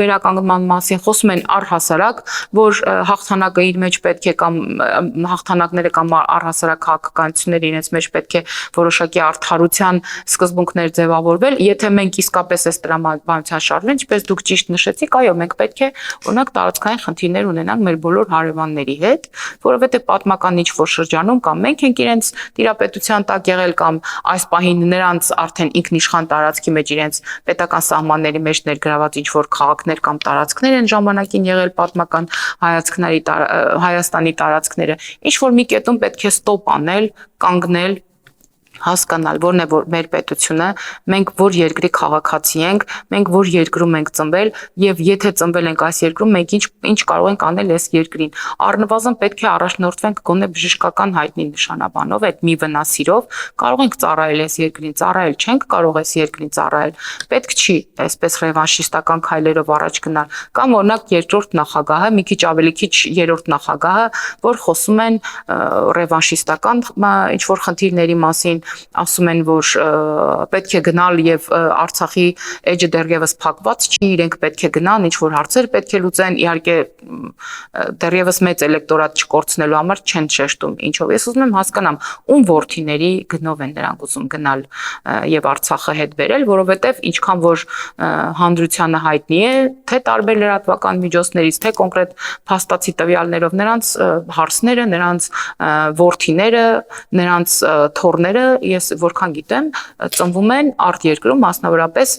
վերականգնման մասին, խոսում են առհասարակ, որ հաղթանակը իր մեջ պետք է կամ հաղթանակները կամ առհասարակ քաղաքականությունները իրենց մեջ պետք է որոշակի արդարության սկզբունքներ ձևավորվել, եթե մենք իսկապես այս տրամաբանության շարժվենք, ինչպես դուք ճիշտ նշեցիք, այո, մենք պետք է օրինակ տարածքային խնդիրներ ունենանք մեր բոլոր հարևանների հետ, որովհետև պատմական ինչ-որ շրջանում կամ մենք ենք իրենց տիրապետության տակ եղել կամ այս պահին նրանց արդեն ինքնիշխան տարածքի մեջ իրենց պետական սահմանների մեջ ներգրաված ինչ-որ քաղաքներ կամ տարածքներ են ժամանակին եղել պատմական Հայաստանի տարածքները, ինչ-որ մի կետում պետք է ստոպ անել, կանգնել, հասկանալ, որն է որ մեր պետությունը, մենք որ երկրի քաղաքացի ենք, մենք որ երկրում ենք ծնվել եւ եթե ծնվել ենք այս երկրում, մենք ինչ կարող ենք անել այս երկրին։ Առնվազն պետք է առաջնորդվենք գոնե բժշկական հայտնի նշանաբանով, այդ մի վնասիրով, կարող ենք ծառայել այս երկրին, ծառայել չենք կարող այս երկրին ծառայել։ Պետք չի այսպես ռևանշիստական քայլերով առաջ գնալ, կամ օրինակ երկրորդ նախագահը, մի քիչ ավելի քիչ երրորդ նախագահը, որ խոսում են ռևանշիստական ինչ որ խնդիրների մասին, ասում են, որ պետք է գնալ եւ Արցախի էջը դեռևս փակված չի, իրենք պետք է գնան, ինչ որ հարցեր պետք է լուծեն, իհարկե դեռևս մեծ էլեկտորատ չկորցնելու համար չեն շեշտում, ինչով ես ուզում եմ հասկանամ, ում ворթիների գնով են նրանք ուզում գնալ եւ Արցախը հետ բերել, որովհետեւ ինչքան որ հանրությանը հայտնի է, թե տարբեր լրատվական միջոցներից, թե կոնկրետ փաստացի տվյալներով նրանց հարցները, նրանց ворթիները, նրանց թորները ես որքան գիտեմ, ծնվում են արտերկրում, մասնավորապես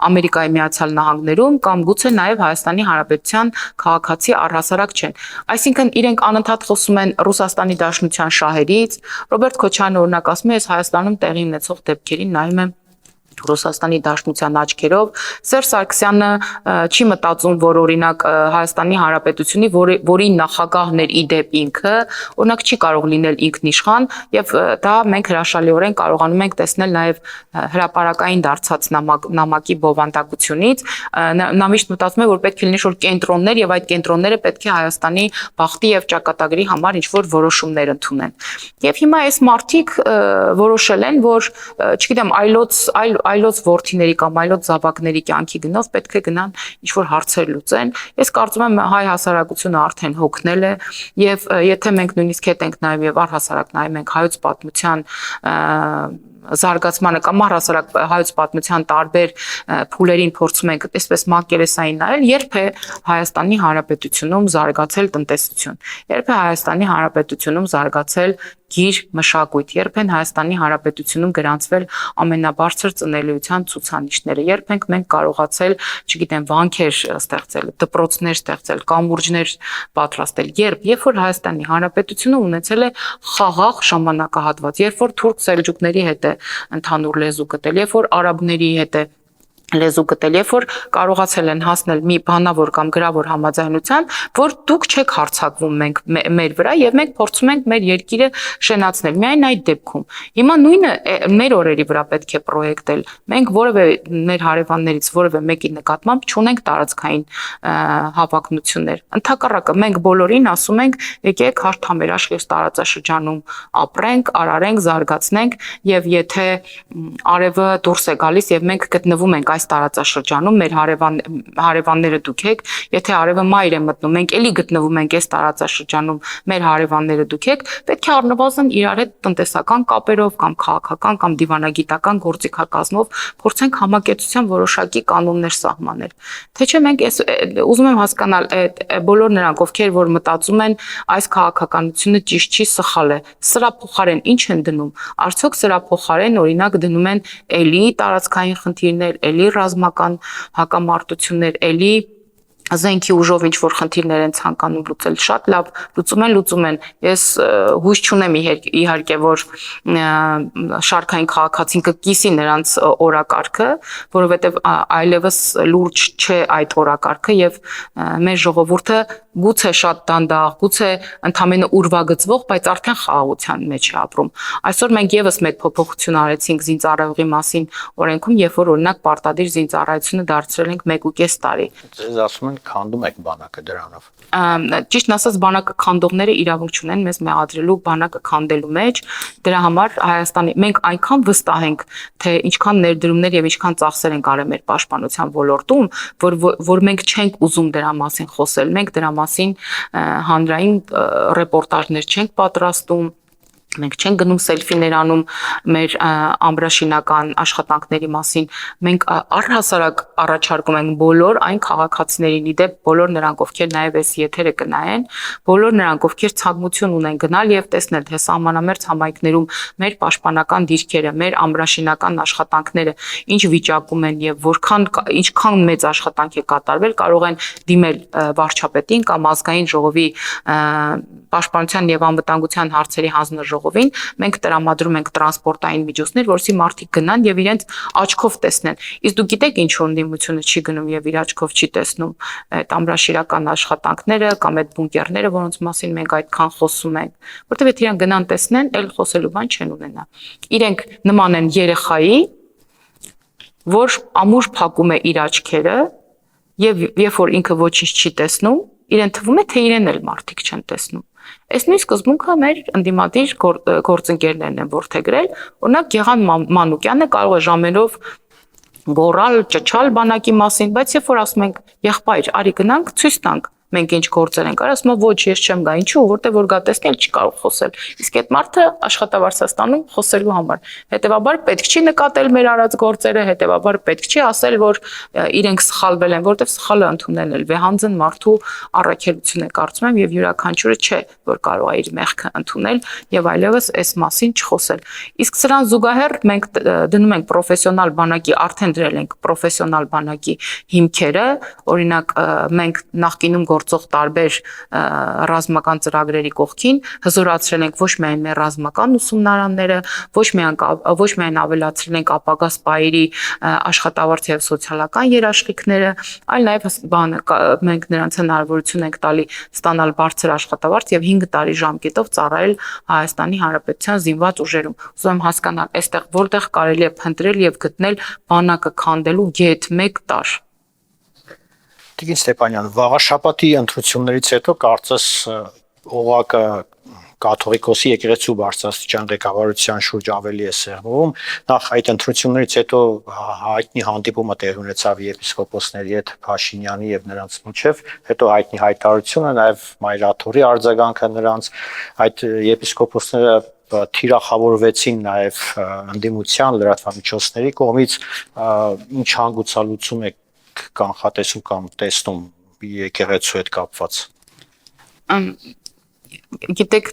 Ամերիկայի Միացյալ Նահանգներում կամ գուցե նաև Հայաստանի Հանրապետության քաղաքացի առհասարակ չեն։ Այսինքն իրենք անընդհատ խոսում են Ռուսաստանի Դաշնության շահերից։ Ռոբերտ Քոչարյանը օրինակ ասում է, ես Հայաստանում տեղի ունեցող դեպքերին նայում եմ Ռուսաստանի Դաշնության աչքերով, Սերժ Սարգսյանը չի մտածում, որ օրինակ Հայաստանի Հանրապետությունի, որի նախագահն էր իդեպ ինքը, օրինակ չի կարող լինել ինքնիշխան եւ դա մենք հրաշալիորեն կարողանում ենք տեսնել նաեւ հրապարակային դարձած նամակի բովանդակությունից, նա միշտ մտածում է, որ պետք է լինի շուտ կենտրոններ եւ այդ կենտրոնները պետք է Հայաստանի բախտի եւ ճակատագրի համար ինչ որ որոշումներ ընդունեն։ Եվ հիմա այս մարտիկ որոշել են, որ չգիտեմ, այլոց ворթիների կամ այլոց զավակների կյանքի գնով պետք է գնան ինչ-որ հարցեր լուծեն։ Ես կարծում եմ հայ հասարակությունը արդեն հոգնել է եւ եթե մենք նույնիսկ հետ ենք նայում եւ առհասարակ նայում ենք հայոց պատմության զարգացմանը կամ առհասարակ հայոց պատմության տարբեր փուլերին փորձում ենք այսպես մակերեսային նայել, երբ է Հայաստանի Հանրապետությունում զարգացել տնտեսություն, երբ է Հայաստանի Հանրապետությունում զարգացել գիր մշակույթ, երբ են Հայաստանի Հանրապետությունում գրանցվել ամենաբարձր ծնելիության ցուցանիշները, երբ ենք մենք կարողացել, չգիտեմ, վանքեր ստեղծել, դպրոցներ ստեղծել, կամուրջներ պատրաստել, երբ որ Հայաստանի Հանրապետությունը ունեցել է խաղաղ ժամանակահատված, երբ որ թուրք-սելջուկների հետ է ընդհանուր լեզու գտել, երբ որ արաբների հետ է լեզու գտել, երբ որ կարողացել են հասնել մի բանավոր կամ գրավոր համաձայնության, որ դուք չեք հարձակվում մեր վրա եւ մենք փորձում ենք մեր երկիրը շենացնել։ Միայն այդ դեպքում։ Հիմա նույնը մեր օրերի վրա պետք է պրոյեկտել։ Մենք որևէ մեր հարևաններից որևէ մեկի նկատմամբ չունենք տարածքային հավակնություններ։ Ընդհակառակը մենք բոլորին ասում ենք, եկեք հարթ համերաշխիք տարածաշրջանում ապրենք, արարենք, զարգացնենք եւ եթե արևը դուրս է գալիս եւ մենք գտնվում ենք այս տարածաշրջանում, մեր հարևանները դուք եք, եթե արևը մայր է մտնում, մենք էլի գտնվում ենք այս տարածաշրջանում, մեր հարևանները դուք եք, պետք է առնվազն իրար հետ տնտեսական կապերով կամ քաղաքական կամ դիվանագիտական գործիքակազմով փորձենք համակեցության որոշակի կանոններ սահմանել։ Թե չէ մենք ուզում եմ հասկանալ բոլոր նրանք, ովքեր որ մտածում են այս քաղաքականությունը ճիշտ չի, սխալ է, սրա փոխարեն ինչ են դնում, արդյոք սրա փոխարեն օրինակ դնում են էլի տարածքային խնդիրներ, էլի ռազմական հակամարտություններ, էլի զենքի ուժով ինչ որ խնդիրներ են ցանկանում լուծել, շատ լավ, լուծում են։ Ես հույս չունեմ իհարկե, որ շարքային քաղաքացին կկիսի նրանց օրակարգը, որովհետև այլևս լուրջ չէ այդ օրակարգը եւ մեր ժողովուրդը գուցե շատ դանդաղ, գուցե ընդամենը ուրվագծվող, բայց արդեն խաղաղության մեջ է ապրում։ Այսօր մենք եւս մեկ փոփոխություն արեցինք զինծառայողի մասին օրենքում, երբ որ օրինակ պարտադիր զինծառայությունը դարձրել ենք 1.5 տարի։ Ձեզ ասում են քանդում եք բանակը դրանով։ Ճիշտն ասած բանակը քանդողները իրավունք չունեն մեզ մեղադրելու բանակը քանդելու մեջ, դրա համար Հայաստանի մենք այնքան վստահ ենք, թե ինչքան ներդրումներ եւ ինչքան ծախսեր են արել մեր պաշտպանության ոլորտում, որ մենք չենք ուզում դրա մասին խոսել, մենք դրա մասին հանրային ռեպորտաժներ չենք պատրաստում, մենք չենք գնում սելֆիներ անում մեր ամբրաշինական աշխատանքների մասին, մենք առհասարակ առաջարկում ենք բոլոր այն քաղաքացիներին, իդեպ բոլոր նրանք, ովքեր նաև այս եթերը կնայեն, բոլոր նրանք, ովքեր ցանկություն ունեն գնալ եւ տեսնել, թե սահմանամերձ համայնքներում մեր պաշտպանական դիրքերը, մեր ամբրաշինական աշխատանքները ինչ վիճակում են եւ ինչքան մեծ աշխատանք է կատարվել, կարող են դիմել վարչապետին կամ ազգային ժողովի պաշտպանության եւ անվտանգության հարցերի հանձնաժողովին, մենք տրամադրում ենք տրանսպորտային միջոցներ, որովհետեւ մարդիկ գնան եւ իրենց աչքով տեսնեն։ Իսկ դուք գիտեք ինչ ընդդիմությունը չի գնում եւ իր աչքով չի տեսնում այդ ամբրաշիրական աշխատանքները կամ այդ բունկերները, որոնց մասին մենք այդքան խոսում ենք, որովհետեւ եթե իրենք գնան տեսնեն, այլ խոսելու բան չեն ունենա։ Իրենք նման են երեխայի, որ ամուր փակում է իր աչքերը եւ երբ որ ինքը ոչինչ չի տեսնում, իրեն թվում է, թե իրեն էլ մարդիկ չեն տեսնում։ Այս նույն սկզբունքը մեր ընդդիմադիր գործընկերներն են որդեգրել, օրինակ Գեղամ Մանուկյանը կարող է ժամերով գոռալ, ճչալ բանակի մասին, բայց երբ որ ասում ենք եղբայր, արի գնանք, ցույց տանք, մենք ինչ գործեր ենք արել, ասում է ոչ, ես չեմ գա, ինչու, որտեղ որ գա տեսնել չի կարող խոսել։ Իսկ այդ մարդը աշխատավարձ է ստանում խոսելու համար։ Հետևաբար պետք չի նկատել մեր արած գործերը, հետևաբար պետք չի ասել, որ իրենք սխալվել են, որտեղ սխալը ընդունելն էլ վեհանձն մարդու առաքելություն է, կարծում եմ, եւ յուրաքանչյուրը չէ, որ կարող է իր մեղքը ընդունել եւ այլևս այս մասին չխոսել։ Իսկ սրան զուգահեռ մենք դնում ենք պրոֆեսիոնալ բանակի, արդեն դրել ենք պրոֆեսիոնալ բանակի հիմքերը, օրինակ մենք նախկինում գործող տարբեր ռազմական ծրագրերի կողքին հզորացրել ենք ոչ միայն մեր ռազմական ուսումնարանները, ոչ միայն ավելացրել ենք ապագա սպայերի աշխատավարձ եւ սոցիալական երաշխիքները, այլ նաեւ մենք նրանց հնարավորություն ենք տալի ստանալ բարձր աշխատավարձ եւ 5 տարի ժամկետով ծառայել Հայաստանի Հանրապետության զինված ուժերում։ Ուզում եմ հասկանալ, այստեղ որտեղ կարելի է փնտրել եւ գտնել բանակը քանդելու գետ 1 տար։ Տիկին Ստեփանյան, վաղաշաբաթի ընտրություններից հետո կարծես օղակը կաթողիկոսի եկեղեցու բարձրաստիճան ղեկավարության շուրջ ավելի է սեղմում։ Նախ այդ ընտրություններից հետո հայտնի հանդիպումը տեղի ունեցավ եպիսկոպոսների հետ Փաշինյանի եւ նրանց միջև, հետո հայտնի հայտարարությունը, նաեւ Մայրաթորի արձագանքը նրանց, այդ եպիսկոպոսները թիրախավորվեցին նաև ընդդիմության լրատվամիջոցների կողմից, ինչ հանգուցալուծում եք կանխատեսում կամ տեսնում եկեղեցու հետ կապված։ Գիտեք,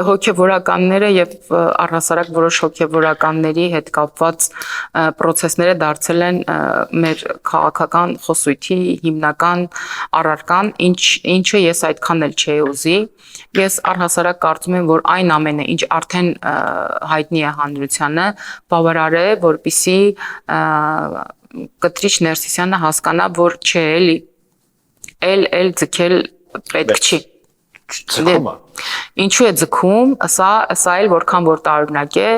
հոգևորականները եւ առհասարակ որոշ հոգևորականների հետ կապված process-ները դարձել են մեր քաղաքական խոսույթի հիմնական առարկան, ինչը ես այդքան էլ չէի ուզի։ Ես առհասարակ կարծում եմ, որ այն ամենը, ինչ արդեն հայտնի է հանրությանը, բավարար է, որպեսզի Կտրիչ Ներսիսյանը հասկանա, որ չէ էլի, էլ ձգել պետք չի։ Ձգումը։ Ինչու է ձգում, սա էլ որքան որ տարօրինակ է,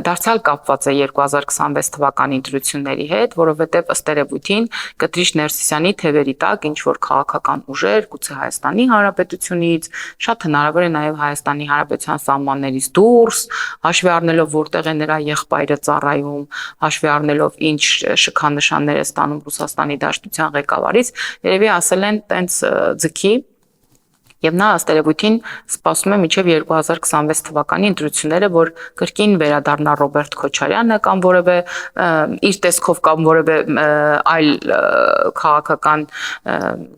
դարձյալ կապված է 2026 թվականի ընտրությունների հետ, որովհետև ըստ երևույթին Կտրիչ Ներսիսյանի թևերի տակ ինչ որ քաղաքական ուժեր, գուցե Հայաստանի Հանրապետությունից, շատ հնարավոր է նաև Հայաստանի Հանրապետության սահմաններից դուրս, հաշվի առնելով որտեղ է նրա եղբայրը ծառայում, հաշվի առնելով ինչ շքանշաններ է ստանում Ռուսաստանի Դաշնության ղեկավարից, երևի ասել են տենց ձգի։ Եվ նա ըստ երևույթին սպասում է մինչև 2026 թվականի ընտրությունները, որ կրկին վերադառնա Ռոբերտ Քոչարյանը կամ որևէ իր տեսքով կամ որևէ այլ քաղաքական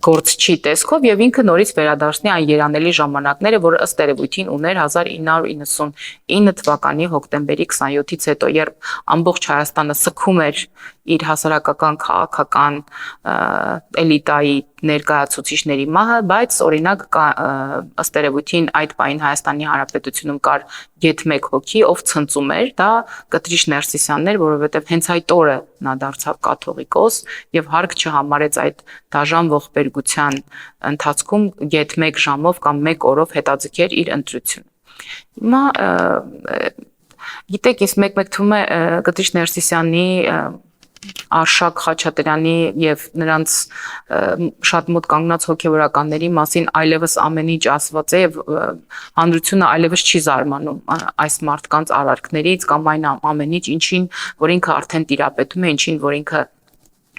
գործչի տեսքով եւ ինքը նորից վերադարձնի այն երանելի ժամանակները, որ ըստ երևույթին ուներ 1999 թվականի հոկտեմբերի 27-ից հետո, երբ ամբողջ Հայաստանը սգում էր իր հասարակական քաղաքական էլիտայի ներկայացուցիչների մահը, բայց օրինակ ըստ երևույթին այդ պահին Հայաստանի Հանրապետությունում կար գեթ-1 հոգի, ով ցնծում էր, դա Կտրիչ Ներսիսյանն էր, որովհետև հենց այդ օրը նա դարձավ կաթողիկոս եւ հարկ չհամարեց այդ դաժան ողբերգության ընթացքում գեթ-1 ժամով կամ 1 օրով հետաձգեր իր ընտրությունը։ Հիմա գիտեք, ես մեկ-մեկ թվում է Կտրիչ Ներսիսյանի Արշակ Խաչատրյանի եւ նրանց շատ մոտ կանգնած հոգեվորականների մասին այլևս ամեն ինչ ասված է եւ հանրությունը այլևս չի զարմանում այս մարդկանց արարքներից կամ այն ամեն ինչին, որ ինքը արդեն տիրապետում է, ինչին, որ ինքը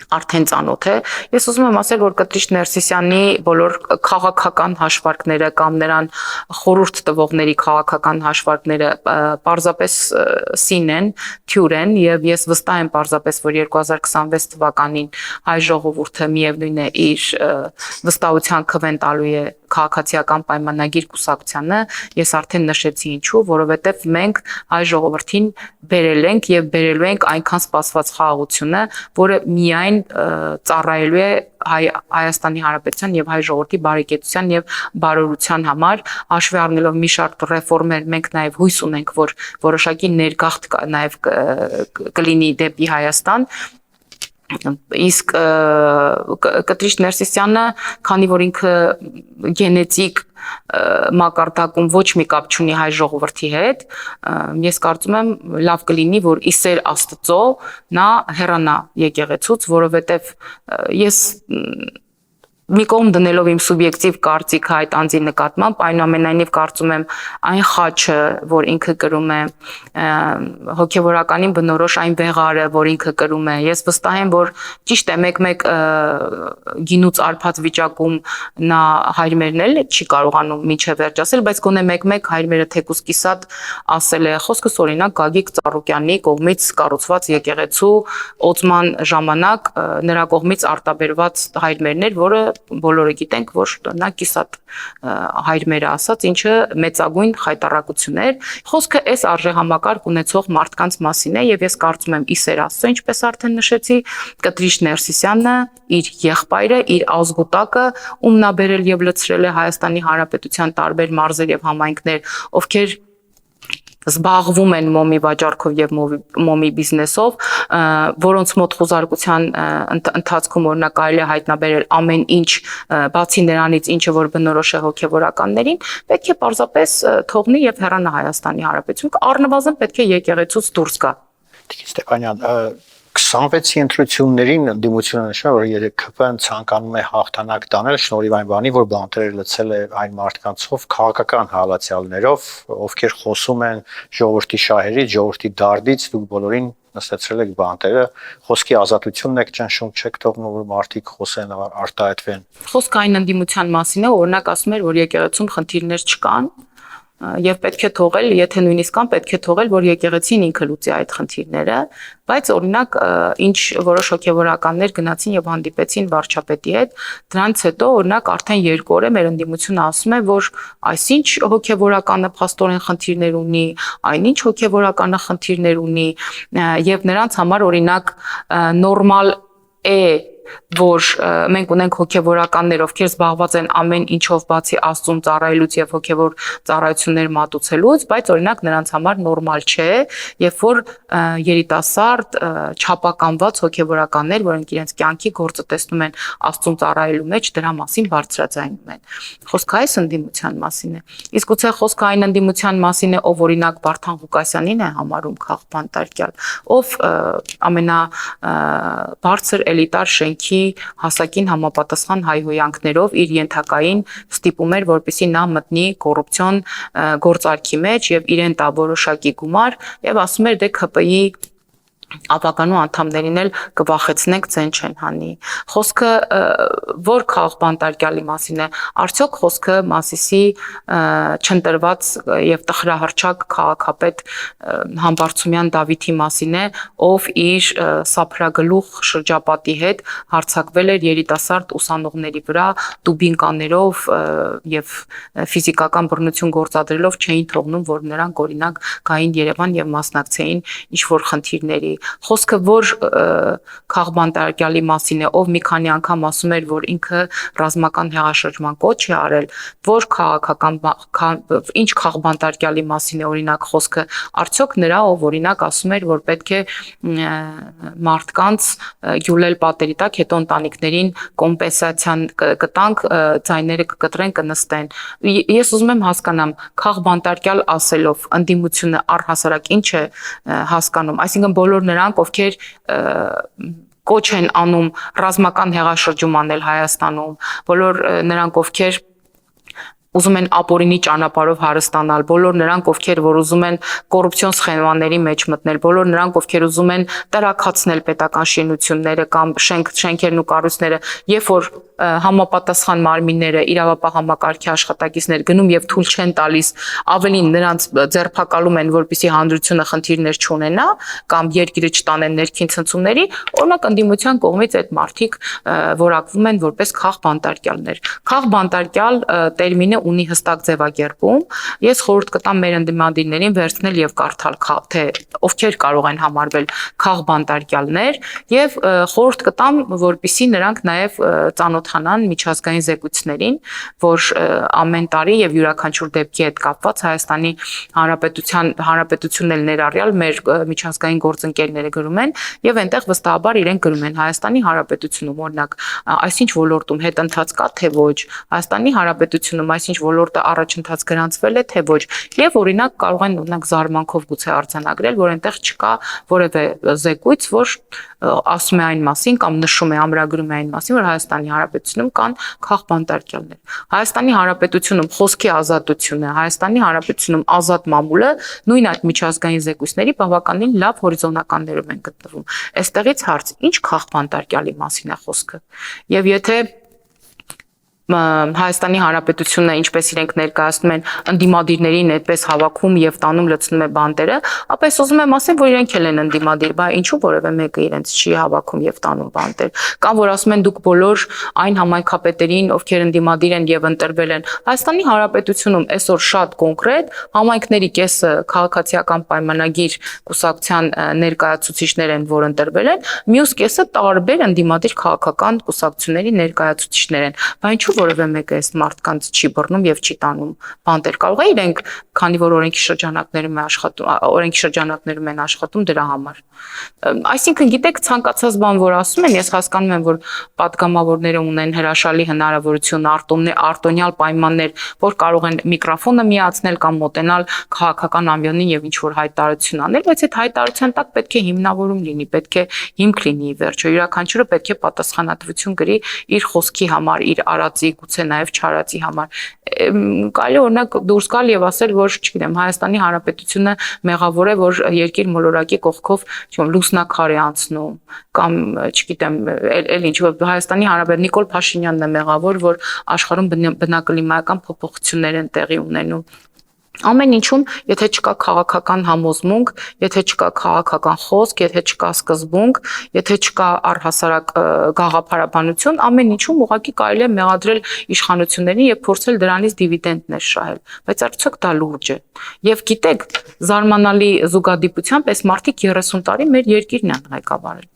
արդեն ծանոթ է։ Ես ուզում եմ ասել, որ Կտրիչ Ներսիսյանի բոլոր քաղաքական հաշվարկները կամ նրան խորհուրդ տվողների քաղաքական հաշվարկները պարզապես սին են, թյուր են եւ ես վստահ եմ պարզապես, որ 2026 թվականին հայ ժողովուրդը միևնույն է իր վստահության քվեն տալու է քաղաքացիական պայմանագիր կուսակցությանը, ես արդեն նշեցի ինչու, որովհետև մենք հայ ժողովրդին բերել ենք եւ բերելու ենք այնքան սպասված խաղաղությունը, որը միայն ծառայելու է Հայաստանի Հանրապետության եւ հայ ժողովրդի բարեկեցության եւ բարօրության համար, հաշվի առնելով մի շարք ռեֆորմեր, մենք նաեւ հույս ունենք, որ որոշակի ներգաղթ նաեւ կլինի դեպի Հայաստան։ Իսկ Կտրիչ Ներսիսյանը, քանի որ ինքը գենետիկ մակարդակում ոչ մի կապ չունի հայ ժողովրդի հետ, ես կարծում եմ լավ կլինի, որ ի սեր Աստծո նա հեռանա եկեղեցուց, որովհետև ես մի կողմ դնելով իմ սուբյեկտիվ կարծիքը այդ անձի նկատմամբ, այնուամենայնիվ կարծում եմ այն խաչը, որ ինքը կրում է, հոգևորականին բնորոշ այն վեղարը, որ ինքը կրում է, ես վստահ եմ, որ ճիշտ է մեկ-մեկ գինուց արփած վիճակում նա հայրմերն էլ չի կարողանում մինչև վերջ ասել, բայց գոնե մեկ-մեկ հայրմերը թեկուզ կիսատ ասել է, խոսքս օրինակ Գագիկ Ծառուկյանի կողմից կառուցված եկեղեցու օծման ժամանակ նրա կողմից արտաբերված հայրմերներ, որը բոլորը գիտենք, որ նա կիսատ հայրմերը ասած, ինչը մեծագույն խայտառակություն էր։ Խոսքը այս արժեհամակարգ ունեցող մարդկանց մասին է եւ ես կարծում եմ ի սեր Աստծո, ինչպես արդեն նշեցի, Կտրիչ Ներսիսյանը իր եղբայրը, իր ազգուտակը, ում նա բերել եւ լցրել է Հայաստանի Հանրապետության տարբեր մարզեր եւ համայնքներ, ովքեր զբաղվում են մոմի վաճառքով եւ մոմի բիզնեսով, որոնց մոտ խոզարկության ընթացքում օրինակ կարելի է հայտնաբերել ամեն ինչ, բացի նրանից, ինչը որ բնորոշ է հոգեվորականներին, պետք է պարզապես թողնի եւ հեռանա Հայաստանի Հանրապետություն, առնվազն պետք է եկեղեցուց դուրս գա։ Տիկին Ստեփանյան, 26-ի ընտրություններին դիմությունը նշում է, որ ԵԿՊ-ն ցանկանում է հաղթանակ տանել շնորհիվ այն բանի, որ բանտերը լցել է այն մարդկանցով, քաղաքական հալածյալներով, ովքեր խոսում են ժողովրդի շահերից, ժողովրդի դարդից, դուք բոլորին նստեցրել եք բանտերը, խոսքի ազատությունն եք ճնշում, չեք թողնում, որ մարդիկ խոսեն, արտահայտվեն։ Խոսքը այն ընդդիմության մասին է, օրինակ ասում էր, որ եկեղեցում խնդիրներ չկան, եւ պետք է թողել, եթե նույնիսկ կան, պետք է թողել, որ եկեղեցին ինքը լուծի այդ խնդիրները, բայց օրինակ ինչ որոշ հոգեվորականներ գնացին եւ հանդիպեցին վարչապետի հետ, դրանից հետո օրինակ արդեն 2 օր է մեր ընդդիմությունը ասում է, որ այսինչ հոգեվորականը փաստորեն խնդիրներ ունի, այնինչ հոգեվորականը խնդիրներ ունի եւ նրանց համար օրինակ նորմալ է որ մենք ունենք հոգեվորականներ, ովքեր զբաղված են ամեն ինչով բացի Աստծուն ծառայելուց եւ հոգեվոր ծառայություններ մատուցելուց, բայց օրինակ նրանց համար նորմալ չէ, երբ որ երիտասարդ չափականված հոգեվորականներ, որոնք իրենց կյանքի գործը տեսնում են Աստծուն ծառայելու մեջ, դրա մասին բարձրաձայնում են։ Խոսքը այս ընդդիմության մասին է։ Իսկ գուցե խոսքը այն ընդդիմության մասին է, ով օրինակ Վարդան Ղուկասյանին է համարում քաղբանտարկյալ, ով ամենաբարձր էլիտար շենքի հասակին համապատասխան հայհոյանքներով իր ենթակային ստիպում էր, որպեսզի նա մտնի կոռուպցիոն գործարքի մեջ եւ իրեն տա որոշակի գումար եւ ասում էր դե ՔՊ-ի ապականու անդամներին էլ կվախեցնենք, ցեն չեն հանի։ Խոսքը որ քաղբանտարկյալի մասին է, արդյոք խոսքը Մասիսի չընտրված եւ տխրահարճակ քաղաքապետ Համբարձումյան Դավիթի մասին է, ով իր սափրագլուխ շրջապատի հետ հարձակվել էր երիտասարդ ուսանողների վրա դուբինկաներով եւ ֆիզիկական բռնություն գործադրելով չէին թողնում, որ նրանք օրինակ գային Երևան եւ մասնակցեին ինչ որ խնդիրների։ Խոսքը որ քաղբանտարկյալի մասին է, ով մի քանի անգամ ասում էր, որ ինքը ռազմական հեղաշրջման կոչ է արել, որ քաղաքական ինչ քաղբանտարկյալի մասին է օրինակ խոսքը, արդյոք նրա, ով օրինակ ասում էր, որ պետք է մարդկանց յուլել պատերի տակ, հետո ընտանիքներին կոմպենսացիան կտանք, ձայները կկտրեն, կնստեն։ Ես ուզում եմ հասկանամ, քաղբանտարկյալ ասելով ընդդիմությունը առհասարակ ինչ է հասկանում, այսինքն բոլոր նրանք, ովքեր կոչ են անում ռազմական հեղաշրջում անել Հայաստանում, բոլոր նրանք, ովքեր ուզում են ապօրինի ճանապարհով հարստանալ, բոլոր նրանք, ովքեր որ ուզում են կոռուպցիոն սխեմաների մեջ մտնել, բոլոր նրանք, ովքեր ուզում են տրաքացնել պետական շինությունները կամ շենքերն ու կառույցները, երբ որ համապատասխան մարմինները իրավապահ համակարգի աշխատակիցներ գնում եւ թույլ չեն տալիս, ավելին նրանց ձերբակալում են, որպեսզի հանրությունը խնդիրներ չունենա կամ երկիրը չտանեն ներքին ցնցումների, օրինակ ընդդիմության կողմից այդ մարդիկ որակվում են որպես քաղբանտարկյալներ։ Քաղբանտարկյալ տերմինը ունի հստակ ձևակերպում։ Ես խորհուրդ կտամ մեր ընդդիմադիրներին վերցնել եւ կարդալ, թե ովքեր կարող են համարվել քաղբանտարկյալներ եւ խորհուրդ կտամ, որպեսզի նրանք նաեւ ծանոթանան միջազգային զեկույցներին, որ ամեն տարի եւ յուրաքանչյուր դեպքի հետ կապված Հայաստանի Հանրապետությունն էլ ներառյալ մեր միջազգային գործընկերները գրում են եւ այնտեղ վստահաբար իրենք գրում են Հայաստանի Հանրապետությունում օրինակ այսինչ ոլորտում հետընթաց կա թե ոչ, Հայաստանի Հանրապետությունում այսինչ ոլորտը առաջընթաց գրանցվել է թե ոչ եւ օրինակ կարող են օրինակ զարմանքով գուցե արձանագրել, որ այնտեղ չկա որևէ զեկույց, որ ասում է այն մասին կամ նշում է ամրագրում է այն մասին, որ Հայաստանի Հանրապետությունում կան քաղբանտարկյալներ։ Հայաստանի Հանրապետությունում խոսքի ազատությունը, Հայաստանի Հանրապետությունում ազատ մամուլը նույն այդ միջազգային զեկույցների բավականին լավ հորիզոնականներում են գտնվում։ Այստեղից հարց, ինչ քաղբանտարկյալի մասին է խոսքը։ Եվ եթե Հայաստանի Հանրապետությունը, ինչպես իրենք ներկայացնում են, ընդդիմադիրներին այդպես հավաքում եւ տանում լցնում է բանտերը, ապա ես ուզում եմ ասեմ, որ իրենք էլ են ընդդիմադիր, բայց ինչու որևէ մեկը իրենց չի հավաքում եւ տանում բանտեր։ Կամ որ ասում են դուք բոլոր այն համայնքապետերին, ովքեր ընդդիմադիր են եւ ընտրվել են Հայաստանի Հանրապետությունում այսօր շատ կոնկրետ համայնքների կեսը քաղաքացիական պայմանագիր կուսակցության ներկայացուցիչներ են, որ ընտրվել են, մյուս կեսը տարբեր ընդդիմադիր քաղաքական կուսակցությունների ներկայացուցիչներ են։ Բայց ինչու որևէ մեկը այս մարդկանց չի բռնում եւ չի տանում բանտեր։ Կարող է իրենք, քանի որ օրենքի շրջանակներում են աշխատում դրա համար։ Այսինքն գիտեք, ցանկացած բան որ ասում են, ես հասկանում եմ, որ պատգամավորները ունեն հրաշալի հնարավորություն արտոնյալ պայմաններ, որ կարող են միկրոֆոնը միացնել կամ մոտենալ քաղաքական ամբիոնին եւ ինչ որ հայտարարություն անել, բայց այդ հայտարարության տակ պետք է հիմնավորում լինի, պետք է հիմք լինի վերջո։ Յուրաքանչյուրը պետք է պատասխանատվություն կրի իր խոսքի համար, իր արածի, գուցե նաեւ չարածի համար։ Կարելի է օրինակ դուրս գալ եւ ասել, որ, չգիտեմ, Հայաստանի Հանրապետությունը մեղավոր է, որ երկիր մոլորակի կողքով, չգիտեմ, լուսնակար է անցնում, կամ, չգիտեմ, էլ ինչ, Հայաստանի Հանրապետություն Նիկոլ Փաշինյանն է մեղավոր, որ աշխարհում բնակլիմայական փոփոխություններ են տեղի ունենում։ Ամեն ինչում, եթե չկա քաղաքական համոզմունք, եթե չկա քաղաքական խոսք, եթե չկա սկզբունք, եթե չկա առհասարակ գաղափարաբանություն, ամեն ինչում ուղղակի կարելի է մեղադրել իշխանություններին եւ փորձել դրանից դիվիդենդներ շահել, բայց արդյոք դա լուրջ է։ Եվ գիտեք, զարմանալի զուգադիպությամբ այս մարդիկ 30 տարի մեր երկիրն են ղեկավարել։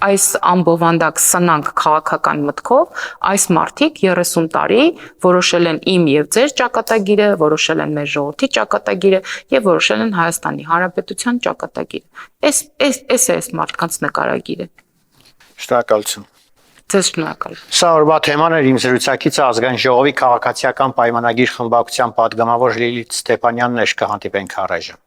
Այս ամբովանդակ սնանկ քաղաքական մտքով այս մարդիկ 30 տարի որոշել են իմ եւ ձեր ճակատագիրը, որոշել են մեր ժողովրդի ճակատագիրը եւ որոշել են Հայաստանի Հանրապետության ճակատագիրը։ Այս մարդկանց նկարագիրը։ Շնորհակալություն։ Ձեզ շնորհակալ։ Սա օրվա թեման էր իմ զրուցակիցը ազգային ժողովի քաղաքացիական պայմանագիր խմբակցության падգամավոր Լիլիթ Ստեփանյանն էր, կհանդիպենք առայժմ։